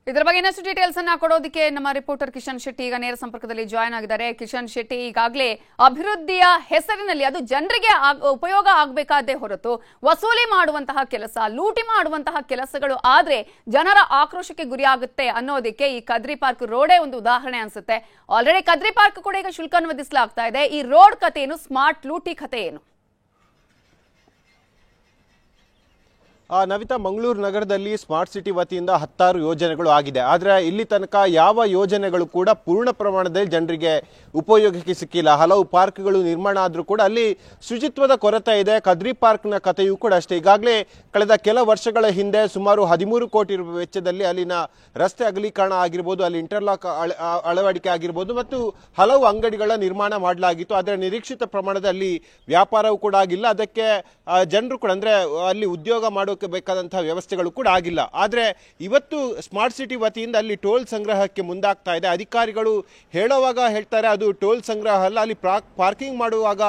[SPEAKER 1] ಇದರ ಬಗ್ಗೆ ಇನ್ನಷ್ಟು ಡೀಟೇಲ್ಸ್ ಅನ್ನ ಕೊಡೋದಕ್ಕೆ ನಮ್ಮ ರಿಪೋರ್ಟರ್ ಕಿಶನ್ ಶೆಟ್ಟಿ ಈಗ ನೇರ ಸಂಪರ್ಕದಲ್ಲಿ ಜಾಯ್ನ್ ಆಗಿದ್ದಾರೆ. ಕಿಶನ್ ಶೆಟ್ಟಿ, ಈಗಾಗಲೇ ಅಭಿವೃದ್ಧಿಯ ಹೆಸರಿನಲ್ಲಿ ಅದು ಜನರಿಗೆ ಉಪಯೋಗ ಆಗಬೇಕಾದೇ ಹೊರತು ವಸೂಲಿ ಮಾಡುವಂತಹ ಕೆಲಸ, ಲೂಟಿ ಮಾಡುವಂತಹ ಕೆಲಸಗಳು ಆದ್ರೆ ಜನರ ಆಕ್ರೋಶಕ್ಕೆ ಗುರಿಯಾಗುತ್ತೆ ಅನ್ನೋದಕ್ಕೆ ಈ ಕದ್ರಿ ಪಾರ್ಕ್ ರೋಡೇ ಒಂದು ಉದಾಹರಣೆ ಅನ್ಸುತ್ತೆ. ಆಲ್ರೆಡಿ ಕದ್ರಿ ಪಾರ್ಕ್ ಕೂಡ ಈಗ ಶುಲ್ಕ ವಿಧಿಸಲಾಗ್ತಾ ಇದೆ. ಈ ರೋಡ್ ಕತೆ ಏನು, ಸ್ಮಾರ್ಟ್ ಲೂಟಿ ಕತೆ ಏನು?
[SPEAKER 10] ನವಿತಾ, ಮಂಗಳೂರು ನಗರದಲ್ಲಿ ಸ್ಮಾರ್ಟ್ ಸಿಟಿ ವತಿಯಿಂದ 10 ಯೋಜನೆಗಳು ಆಗಿದೆ. ಆದರೆ ಇಲ್ಲಿ ತನಕ ಯಾವ ಯೋಜನೆಗಳು ಕೂಡ ಪೂರ್ಣ ಪ್ರಮಾಣದಲ್ಲಿ ಜನರಿಗೆ ಉಪಯೋಗಕ್ಕೆ ಸಿಕ್ಕಿಲ್ಲ. ಹಲವು ಪಾರ್ಕ್ಗಳು ನಿರ್ಮಾಣ ಆದರೂ ಕೂಡ ಅಲ್ಲಿ ಶುಚಿತ್ವದ ಕೊರತೆ ಇದೆ. ಕದ್ರಿ ಪಾರ್ಕ್ನ ಕಥೆಯೂ ಕೂಡ ಅಷ್ಟೇ. ಈಗಾಗಲೇ ಕಳೆದ ಕೆಲ ವರ್ಷಗಳ ಹಿಂದೆ ಸುಮಾರು 13 ಕೋಟಿ ರೂಪಾಯಿ ವೆಚ್ಚದಲ್ಲಿ ಅಲ್ಲಿನ ರಸ್ತೆ ಅಗಲೀಕರಣ ಆಗಿರ್ಬೋದು, ಅಲ್ಲಿ ಇಂಟರ್ಲಾಕ್ ಅಳವಡಿಕೆ ಆಗಿರ್ಬೋದು ಮತ್ತು ಹಲವು ಅಂಗಡಿಗಳ ನಿರ್ಮಾಣ ಮಾಡಲಾಗಿತ್ತು. ಆದರೆ ನಿರೀಕ್ಷಿತ ಪ್ರಮಾಣದಲ್ಲಿ ವ್ಯಾಪಾರವೂ ಕೂಡ ಆಗಿಲ್ಲ. ಅದಕ್ಕೆ ಜನರು ಕೂಡ ಅಂದರೆ ಅಲ್ಲಿ ಉದ್ಯೋಗ ಮಾಡೋಕೆ ಬೇಕಾದಂತಹ ವ್ಯವಸ್ಥೆಗಳು ಕೂಡ ಆಗಿಲ್ಲ. ಆದರೆ ಇವತ್ತು ಸ್ಮಾರ್ಟ್ ಸಿಟಿ ವತಿಯಿಂದ ಅಲ್ಲಿ ಟೋಲ್ ಸಂಗ್ರಹಕ್ಕೆ ಮುಂದಾಗ್ತಾ ಇದೆ. ಅಧಿಕಾರಿಗಳು ಹೇಳುವಾಗ ಹೇಳ್ತಾರೆ ಅದು ಟೋಲ್ ಸಂಗ್ರಹ ಅಲ್ಲ, ಅಲ್ಲಿ ಪಾರ್ಕಿಂಗ್ ಮಾಡುವಾಗ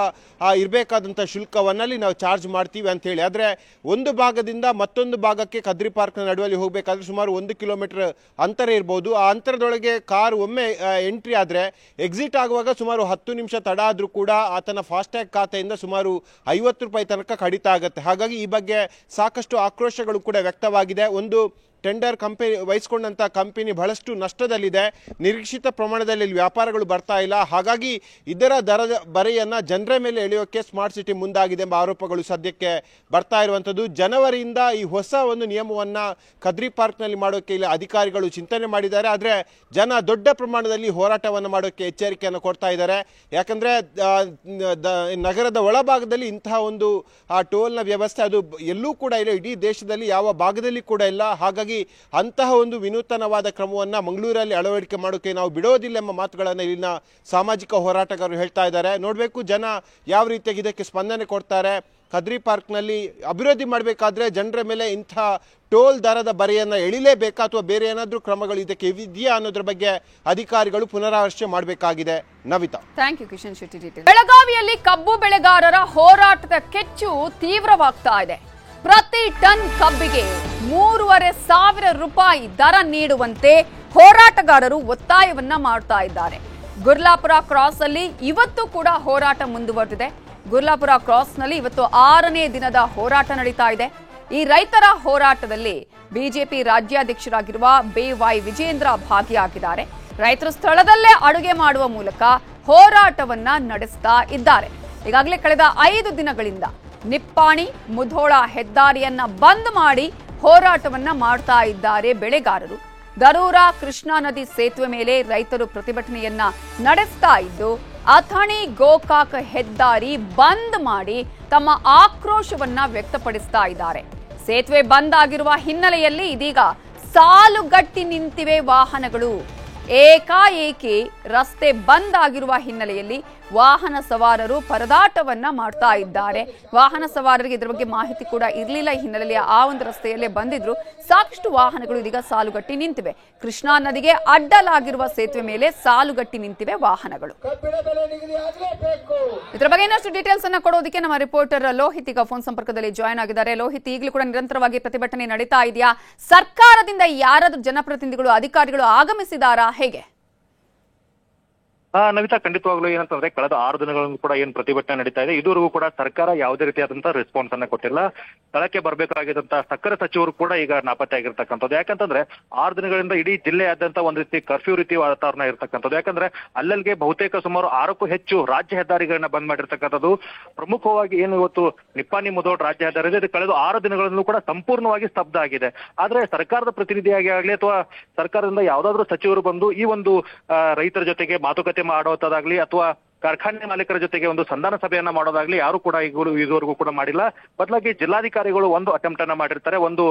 [SPEAKER 10] ಇರಬೇಕಾದಂಥ ಶುಲ್ಕವನ್ನಲ್ಲಿ ನಾವು ಚಾರ್ಜ್ ಮಾಡ್ತೀವಿ ಅಂತ ಹೇಳಿ. ಆದರೆ ಒಂದು ಭಾಗದಿಂದ ಮತ್ತೊಂದು ಭಾಗಕ್ಕೆ ಕದ್ರಿ ಪಾರ್ಕ್ನ ನಡುವಲ್ಲಿ ಹೋಗಬೇಕಾದ್ರೆ ಸುಮಾರು 1 ಕಿಲೋಮೀಟರ್ ಅಂತರ ಇರ್ಬೋದು. ಆ ಅಂತರದೊಳಗೆ ಕಾರ್ ಒಮ್ಮೆ ಎಂಟ್ರಿ ಆದರೆ ಎಕ್ಸಿಟ್ ಆಗುವಾಗ ಸುಮಾರು 10 ನಿಮಿಷ ತಡ ಆದರೂ ಕೂಡ ಆತನ ಫಾಸ್ಟ್ಯಾಗ್ ಖಾತೆಯಿಂದ ಸುಮಾರು 50 ರೂಪಾಯಿ ತನಕ ಕಡಿತ ಆಗುತ್ತೆ. ಹಾಗಾಗಿ ಈ ಬಗ್ಗೆ ಸಾಕಷ್ಟು ಆಕ್ರೋಶಗಳು ಕೂಡ ವ್ಯಕ್ತವಾಗಿದೆ. ಒಂದು ಟೆಂಡರ್ ವಹಿಸಿಕೊಂಡಂಥ ಕಂಪನಿ ಬಹಳಷ್ಟು ನಷ್ಟದಲ್ಲಿದೆ. ನಿರೀಕ್ಷಿತ ಪ್ರಮಾಣದಲ್ಲಿ ವ್ಯಾಪಾರಗಳು ಬರ್ತಾ ಇಲ್ಲ. ಹಾಗಾಗಿ ಇದರ ದರದ ಬರೆಯನ್ನು ಜನರ ಮೇಲೆ ಎಳೆಯೋಕೆ ಸ್ಮಾರ್ಟ್ ಸಿಟಿ ಮುಂದಾಗಿದೆ ಎಂಬ ಆರೋಪಗಳು ಸದ್ಯಕ್ಕೆ ಬರ್ತಾ ಇರುವಂಥದ್ದು. ಜನವರಿಯಿಂದ ಈ ಹೊಸ ಒಂದು ನಿಯಮವನ್ನು ಕದ್ರಿ ಪಾರ್ಕ್ನಲ್ಲಿ ಮಾಡೋಕೆ ಇಲ್ಲಿ ಅಧಿಕಾರಿಗಳು ಚಿಂತನೆ ಮಾಡಿದ್ದಾರೆ. ಆದರೆ ಜನ ದೊಡ್ಡ ಪ್ರಮಾಣದಲ್ಲಿ ಹೋರಾಟವನ್ನು ಮಾಡೋಕ್ಕೆ ಎಚ್ಚರಿಕೆಯನ್ನು ಕೊಡ್ತಾ ಇದ್ದಾರೆ. ಯಾಕಂದರೆ ನಗರದ ಒಳಭಾಗದಲ್ಲಿ ಇಂತಹ ಒಂದು ಟೋಲ್ನ ವ್ಯವಸ್ಥೆ ಅದು ಎಲ್ಲೂ ಕೂಡ ಇಲ್ಲ, ಇಡೀ ದೇಶದಲ್ಲಿ ಯಾವ ಭಾಗದಲ್ಲಿ ಕೂಡ ಇಲ್ಲ. ಹಾಗಾಗಿ ಅಂತಹ ಒಂದು ವಿನೂತನವಾದ ಕ್ರಮವನ್ನು ಮಂಗಳೂರಲ್ಲಿ ಅಳವಡಿಕೆ ಮಾಡೋಕೆ ನಾವು ಬಿಡೋದಿಲ್ಲ ಎಂಬ ಮಾತುಗಳನ್ನು ಇಲ್ಲಿನ ಸಾಮಾಜಿಕ ಹೋರಾಟಗಾರರು ಹೇಳ್ತಾ ಇದ್ದಾರೆ. ನೋಡಬೇಕು ಜನ ಯಾವ ರೀತಿಯಾಗಿ ಇದಕ್ಕೆ ಸ್ಪಂದನೆ ಕೊಡ್ತಾರೆ. ಕದ್ರಿ ಪಾರ್ಕ್ನಲ್ಲಿ ಅಭಿವೃದ್ಧಿ ಮಾಡಬೇಕಾದ್ರೆ ಜನರ ಮೇಲೆ ಇಂಥ ಟೋಲ್ ದರದ ಬರೆಯನ್ನು ಎಳಿಲೇಬೇಕಾ ಅಥವಾ ಬೇರೆ ಏನಾದರೂ ಕ್ರಮಗಳು ಇದಕ್ಕೆ ಇದೆಯಾ ಅನ್ನೋದ್ರ ಬಗ್ಗೆ ಅಧಿಕಾರಿಗಳು ಪುನರಾವರ್ಶನೆ ಮಾಡಬೇಕಾಗಿದೆ. Navitha,
[SPEAKER 1] thank you Kishan Shetty. ಬೆಳಗಾವಿಯಲ್ಲಿ ಕಬ್ಬು ಬೆಳೆಗಾರರ ಹೋರಾಟದ ಕೆಚ್ಚು ತೀವ್ರವಾಗ್ತಾ ಇದೆ. ಪ್ರತಿ ಟನ್ ಕಬ್ಬಿಗೆ 3,500 ರೂಪಾಯಿ ದರ ನೀಡುವಂತೆ ಹೋರಾಟಗಾರರು ಒತ್ತಾಯವನ್ನ ಮಾಡ್ತಾ ಇದ್ದಾರೆ. ಗುರ್ಲಾಪುರ ಕ್ರಾಸ್ ಅಲ್ಲಿ ಇವತ್ತು ಕೂಡ ಹೋರಾಟ ಮುಂದುವರೆದಿದೆ. ಗುರ್ಲಾಪುರ ಕ್ರಾಸ್ ನಲ್ಲಿ ಇವತ್ತು 6ನೇ ದಿನದ ಹೋರಾಟ ನಡೀತಾ ಇದೆ. ಈ ರೈತರ ಹೋರಾಟದಲ್ಲಿ ಬಿಜೆಪಿ ರಾಜ್ಯಾಧ್ಯಕ್ಷರಾಗಿರುವ BY ವಿಜೇಂದ್ರ ಭಾಗಿಯಾಗಿದ್ದಾರೆ. ರೈತರು ಸ್ಥಳದಲ್ಲೇ ಅಡುಗೆ ಮಾಡುವ ಮೂಲಕ ಹೋರಾಟವನ್ನ ನಡೆಸ್ತಾ ಇದ್ದಾರೆ. ಈಗಾಗಲೇ ಕಳೆದ 5 ದಿನಗಳಿಂದ ನಿಪ್ಪಾಣಿ ಮುಧೋಳ ಹೆದ್ದಾರಿಯನ್ನ ಬಂದ್ ಮಾಡಿ ಹೋರಾಟವನ್ನ ಮಾಡ್ತಾ ಇದ್ದಾರೆ ಬೆಳೆಗಾರರು. ದರೂರ ಕೃಷ್ಣಾ ನದಿ ಸೇತುವೆ ಮೇಲೆ ರೈತರು ಪ್ರತಿಭಟನೆಯನ್ನ ನಡೆಸ್ತಾ ಇದ್ದು ಅಥಣಿ ಗೋಕಾಕ್ ಹೆದ್ದಾರಿ ಬಂದ್ ಮಾಡಿ ತಮ್ಮ ಆಕ್ರೋಶವನ್ನ ವ್ಯಕ್ತಪಡಿಸ್ತಾ ಇದ್ದಾರೆ. ಸೇತುವೆ ಬಂದ್ ಆಗಿರುವ ಹಿನ್ನೆಲೆಯಲ್ಲಿ ಇದೀಗ ಸಾಲುಗಟ್ಟಿ ನಿಂತಿವೆ ವಾಹನಗಳು. ಏಕಾಏಕಿ ರಸ್ತೆ ಬಂದ್ ಆಗಿರುವ ಹಿನ್ನೆಲೆಯಲ್ಲಿ ವಾಹನ ಸವಾರರು ಪರದಾಟವನ್ನ ಮಾಡ್ತಾ ಇದ್ದಾರೆ. ವಾಹನ ಸವಾರರಿಗೆ ಇದರ ಬಗ್ಗೆ ಮಾಹಿತಿ ಕೂಡ ಇರಲಿಲ್ಲ. ಈ ಹಿನ್ನೆಲೆಯಲ್ಲಿ ಆ ಒಂದು ರಸ್ತೆಯಲ್ಲೇ ಬಂದಿದ್ರು. ಸಾಕಷ್ಟು ವಾಹನಗಳು ಇದೀಗ ಸಾಲುಗಟ್ಟಿ ನಿಂತಿವೆ. ಕೃಷ್ಣಾ ನದಿಗೆ ಅಡ್ಡಲಾಗಿರುವ ಸೇತುವೆ ಮೇಲೆ ಸಾಲುಗಟ್ಟಿ ನಿಂತಿವೆ ವಾಹನಗಳು. ಇದರ ಬಗ್ಗೆ ಇನ್ನಷ್ಟು ಡೀಟೇಲ್ಸ್ ಅನ್ನ ಕೊಡೋದಕ್ಕೆ ನಮ್ಮ ರಿಪೋರ್ಟರ್ ಲೋಹಿತ್ ಈಗ ಫೋನ್ ಸಂಪರ್ಕದಲ್ಲಿ ಜಾಯ್ನ್ ಆಗಿದ್ದಾರೆ. ಲೋಹಿತ್, ಈಗಲೂ ಕೂಡ ನಿರಂತರವಾಗಿ ಪ್ರತಿಭಟನೆ ನಡೀತಾ ಇದೆಯಾ? ಸರ್ಕಾರದಿಂದ ಯಾರಾದ್ರೂ ಜನಪ್ರತಿನಿಧಿಗಳು ಅಧಿಕಾರಿಗಳು ಆಗಮಿಸಿದಾರಾ? ಹೇಗೆ?
[SPEAKER 11] ನವಿತಾ, ಖಂಡಿತವಾಗ್ಲೂ ಏನಂತಂದ್ರೆ ಕಳೆದ 6 ದಿನಗಳನ್ನು ಕೂಡ ಏನ್ ಪ್ರತಿಭಟನೆ ನಡೀತಾ ಇದೆ, ಇದುವರೆಗೂ ಕೂಡ ಸರ್ಕಾರ ಯಾವುದೇ ರೀತಿಯಾದಂತಹ ರೆಸ್ಪಾನ್ಸ್ ಅನ್ನ ಕೊಟ್ಟಿಲ್ಲ. ಸ್ಥಳಕ್ಕೆ ಬರಬೇಕಾಗಿದ್ದಂತ ಸಕ್ಕರೆ ಸಚಿವರು ಕೂಡ ಈಗ ನಾಪತ್ತೆ ಆಗಿರ್ತಕ್ಕಂಥದ್ದು. ಯಾಕಂತಂದ್ರೆ 6 ದಿನಗಳಿಂದ ಇಡೀ ಜಿಲ್ಲೆಯಾದ್ಯಂತ ಒಂದ್ ರೀತಿ ಕರ್ಫ್ಯೂ ರೀತಿ ವಾತಾವರಣ ಇರ್ತಕ್ಕಂಥದ್ದು. ಯಾಕಂದ್ರೆ ಅಲ್ಲಲ್ಲಿಗೆ ಬಹುತೇಕ ಸುಮಾರು 6ಕ್ಕೂ ಹೆಚ್ಚು ರಾಜ್ಯ ಹೆದ್ದಾರಿಗಳನ್ನ ಬಂದ್ ಮಾಡಿರ್ತಕ್ಕಂಥದ್ದು. ಪ್ರಮುಖವಾಗಿ ಏನು ಇವತ್ತು ನಿಪ್ಪಾಣಿ ಮುಧೋಳ್ ರಾಜ್ಯ ಹೆದ್ದಾರಿ ಇದೆ, ಇದು ಕಳೆದ 6 ದಿನಗಳಲ್ಲೂ ಕೂಡ ಸಂಪೂರ್ಣವಾಗಿ ಸ್ತಬ್ಧ ಆಗಿದೆ. ಆದ್ರೆ ಸರ್ಕಾರದ ಪ್ರತಿನಿಧಿಯಾಗಿ ಆಗ್ಲಿ ಅಥವಾ ಸರ್ಕಾರದಿಂದ ಯಾವ್ದಾದ್ರು ಸಚಿವರು ಬಂದು ಈ ಒಂದು ರೈತರ ಜೊತೆಗೆ ಮಾತುಕತೆ ಮಾಡೋದಾಗ್ಲಿ ಅಥವಾ ಕಾರ್ಖಾನೆ ಮಾಲೀಕರ ಜೊತೆಗೆ ಒಂದು ಸಂಧಾನ ಸಭೆಯನ್ನ ಮಾಡೋದಾಗ್ಲಿ ಯಾರು ಕೂಡ ಇದುವರೆಗೂ ಕೂಡ ಮಾಡಿಲ್ಲ. ಬದಲಾಗಿ ಜಿಲ್ಲಾಧಿಕಾರಿಗಳು ಒಂದು ಅಟೆಂಪ್ಟ್ ಅನ್ನ ಮಾಡಿರ್ತಾರೆ, ಒಂದು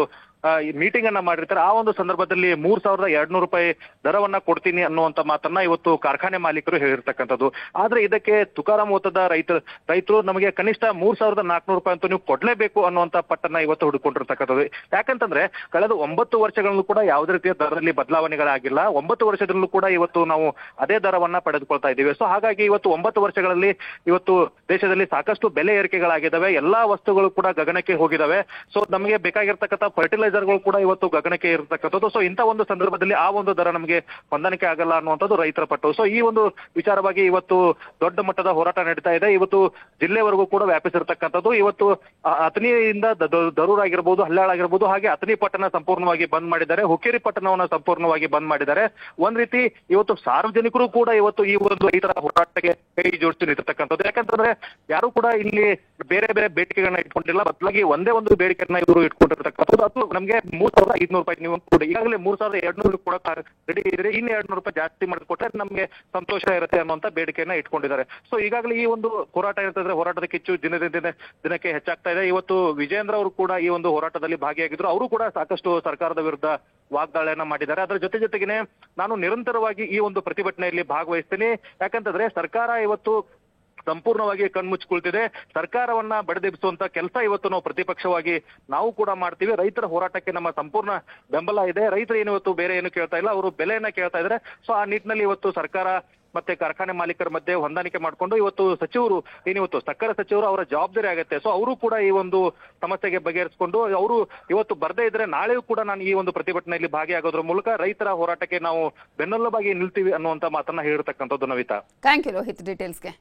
[SPEAKER 11] ಮೀಟಿಂಗ್ ಅನ್ನ ಮಾಡಿರ್ತಾರೆ. ಆ ಒಂದು ಸಂದರ್ಭದಲ್ಲಿ 3,200 ರೂಪಾಯಿ ದರವನ್ನ ಕೊಡ್ತೀನಿ ಅನ್ನುವಂತ ಮಾತನ್ನ ಇವತ್ತು ಕಾರ್ಖಾನೆ ಮಾಲೀಕರು ಹೇಳಿರ್ತಕ್ಕಂಥದ್ದು. ಆದ್ರೆ ಇದಕ್ಕೆ ತುಕಾರಾಮ್ ಓತದ ರೈತರು ನಮಗೆ ಕನಿಷ್ಠ 3,400 ರೂಪಾಯಿ ಅಂತೂ ನೀವು ಕೊಡ್ಲೇಬೇಕು ಅನ್ನುವಂತ ಪಟ್ಟನ್ನ ಇವತ್ತು ಹುಡುಕೊಂಡಿರ್ತಕ್ಕಂಥದ್ದು. ಯಾಕಂತಂದ್ರೆ ಕಳೆದ 9 ವರ್ಷಗಳಲ್ಲೂ ಕೂಡ ಯಾವುದೇ ರೀತಿಯ ದರದಲ್ಲಿ ಬದಲಾವಣೆಗಳಾಗಿಲ್ಲ. 9 ವರ್ಷದಲ್ಲೂ ಕೂಡ ಇವತ್ತು ನಾವು ಅದೇ ದರವನ್ನ ಪಡೆದುಕೊಳ್ತಾ ಇದ್ದೀವಿ. ಸೊ ಹಾಗಾಗಿ ಇವತ್ತು 9 ವರ್ಷಗಳಲ್ಲಿ ಇವತ್ತು ದೇಶದಲ್ಲಿ ಸಾಕಷ್ಟು ಬೆಲೆ ಏರಿಕೆಗಳಾಗಿದ್ದಾವೆ, ಎಲ್ಲಾ ವಸ್ತುಗಳು ಕೂಡ ಗಗನಕ್ಕೆ ಹೋಗಿದಾವೆ. ಸೊ ನಮಗೆ ಬೇಕಾಗಿರ್ತಕ್ಕಂಥ ಫರ್ಟಿಲೈಸರ್ಗಳು ಕೂಡ ಇವತ್ತು ಗಗನಕ್ಕೆ ಇರತಕ್ಕಂಥದ್ದು. ಸೊ ಇಂಥ ಒಂದು ಸಂದರ್ಭದಲ್ಲಿ ಆ ಒಂದು ದರ ನಮಗೆ ಹೊಂದಾಣಿಕೆ ಆಗಲ್ಲ ಅನ್ನುವಂಥದ್ದು ರೈತರ ಪಟ್ಟು. ಸೊ ಈ ಒಂದು ವಿಚಾರವಾಗಿ ಇವತ್ತು ದೊಡ್ಡ ಮಟ್ಟದ ಹೋರಾಟ ನಡೀತಾ ಇದೆ. ಇವತ್ತು ಜಿಲ್ಲೆವರೆಗೂ ಕೂಡ ವ್ಯಾಪಿಸಿರ್ತಕ್ಕಂಥದ್ದು. ಇವತ್ತು ಅಥಣಿಯಿಂದ ದರೂರ್ ಆಗಿರ್ಬೋದು, ಹಲ್ಯಾಳ್ ಆಗಿರ್ಬೋದು, ಹಾಗೆ ಅಥಣಿ ಪಟ್ಟಣ ಸಂಪೂರ್ಣವಾಗಿ ಬಂದ್ ಮಾಡಿದ್ದಾರೆ, ಹುಕ್ಕೇರಿ ಪಟ್ಟಣವನ್ನ ಸಂಪೂರ್ಣವಾಗಿ ಬಂದ್ ಮಾಡಿದ್ದಾರೆ. ಒಂದ್ ರೀತಿ ಇವತ್ತು ಸಾರ್ವಜನಿಕರು ಕೂಡ ಇವತ್ತು ಈ ಒಂದು ರೈತರ ಹೋರಾಟಕ್ಕೆ ಕೈ ಜೋಡಿಸಿ ನಿಂತಿರ್ತಕ್ಕಂಥದ್ದು. ಯಾಕಂತಂದ್ರೆ ಯಾರು ಕೂಡ ಇಲ್ಲಿ ಬೇರೆ ಬೇರೆ ಬೇಡಿಕೆಗಳನ್ನ ಇಟ್ಕೊಂಡಿಲ್ಲ, ಬದಲಾಗಿ ಒಂದೇ ಒಂದು ಬೇಡಿಕೆಯನ್ನ ಇವರು ಇಟ್ಕೊಂಡಿರ್ತಕ್ಕಂಥದ್ದು. ಅದು ನಮಗೆ 3,500 ರೂಪಾಯಿ ನೀವು ಕೂಡ ಈಗಾಗಲೇ 3,200 ಕೂಡ ರೆಡಿ ಇದ್ರೆ ಇನ್ನು 200 ರೂಪಾಯಿ ಜಾಸ್ತಿ ಮಾಡಿಕೊಟ್ರೆ ನಮಗೆ ಸಂತೋಷ ಇರುತ್ತೆ ಅನ್ನುವಂತ ಬೇಡಿಕೆಯನ್ನ ಇಟ್ಕೊಂಡಿದ್ದಾರೆ. ಸೊ ಈಗಾಗಲೇ ಈ ಒಂದು ಹೋರಾಟ ಇರ್ತದ್ರೆ ಹೋರಾಟದ ಕಿಚ್ಚು ದಿನಕ್ಕೆ ಹೆಚ್ಚಾಗ್ತಾ ಇದೆ. ಇವತ್ತು ವಿಜೇಂದ್ರ ಅವರು ಕೂಡ ಈ ಒಂದು ಹೋರಾಟದಲ್ಲಿ ಭಾಗಿಯಾಗಿದ್ರು. ಅವರು ಕೂಡ ಸಾಕಷ್ಟು ಸರ್ಕಾರದ ವಿರುದ್ಧ ವಾಗ್ದಾಳಿಯನ್ನ ಮಾಡಿದ್ದಾರೆ. ಅದರ ಜೊತೆಗೇನೆ ನಾನು ನಿರಂತರವಾಗಿ ಈ ಒಂದು ಪ್ರತಿಭಟನೆಯಲ್ಲಿ ಭಾಗವಹಿಸ್ತೀನಿ. ಯಾಕಂತಂದ್ರೆ ಸರ್ಕಾರ ಇವತ್ತು ಸಂಪೂರ್ಣವಾಗಿ ಕಣ್ಮುಚ್ಕೊಳ್ತಿದೆ. ಸರ್ಕಾರವನ್ನ ಬಡಿದೆಬ್ಬಿಸುವಂತ ಕೆಲಸ ಇವತ್ತು ನಾವು ಪ್ರತಿಪಕ್ಷವಾಗಿ ನಾವು ಕೂಡ ಮಾಡ್ತೀವಿ. ರೈತರ ಹೋರಾಟಕ್ಕೆ ನಮ್ಮ ಸಂಪೂರ್ಣ ಬೆಂಬಲ ಇದೆ. ರೈತರು ಏನು ಇವತ್ತು ಬೇರೆ ಏನು ಕೇಳ್ತಾ ಇಲ್ಲ, ಅವರು ಬೆಲೆಯನ್ನ ಕೇಳ್ತಾ ಇದ್ದಾರೆ. ಸೊ ಆ ನಿಟ್ಟಿನಲ್ಲಿ ಇವತ್ತು ಸರ್ಕಾರ ಮತ್ತೆ ಕಾರ್ಖಾನೆ ಮಾಲೀಕರ ಮಧ್ಯೆ ಹೊಂದಾಣಿಕೆ ಮಾಡಿಕೊಂಡು ಇವತ್ತು ಸಚಿವರು ಏನಿವತ್ತು ಸಕ್ಕರೆ ಸಚಿವರು ಅವರ ಜವಾಬ್ದಾರಿ ಆಗುತ್ತೆ. ಸೊ ಅವರು ಕೂಡ ಈ ಒಂದು ಸಮಸ್ಯೆಗೆ ಬಗೆಹರಿಸಿಕೊಂಡು ಅವರು ಇವತ್ತು ಬರ್ದೇ ಇದ್ರೆ ನಾಳೆಯೂ ಕೂಡ ನಾನು ಈ ಒಂದು ಪ್ರತಿಭಟನೆಯಲ್ಲಿ ಭಾಗಿಯಾಗೋದ್ರ ಮೂಲಕ ರೈತರ ಹೋರಾಟಕ್ಕೆ ನಾವು ಬೆನ್ನೆಲುಬಾಗಿ ನಿಲ್ತೀವಿ ಅನ್ನುವಂತ ಮಾತನ್ನ ಹೇಳಿರ್ತಕ್ಕಂಥದ್ದು. Navita,
[SPEAKER 1] thank you Rohit ಡೀಟೇಲ್ಸ್ಗೆ.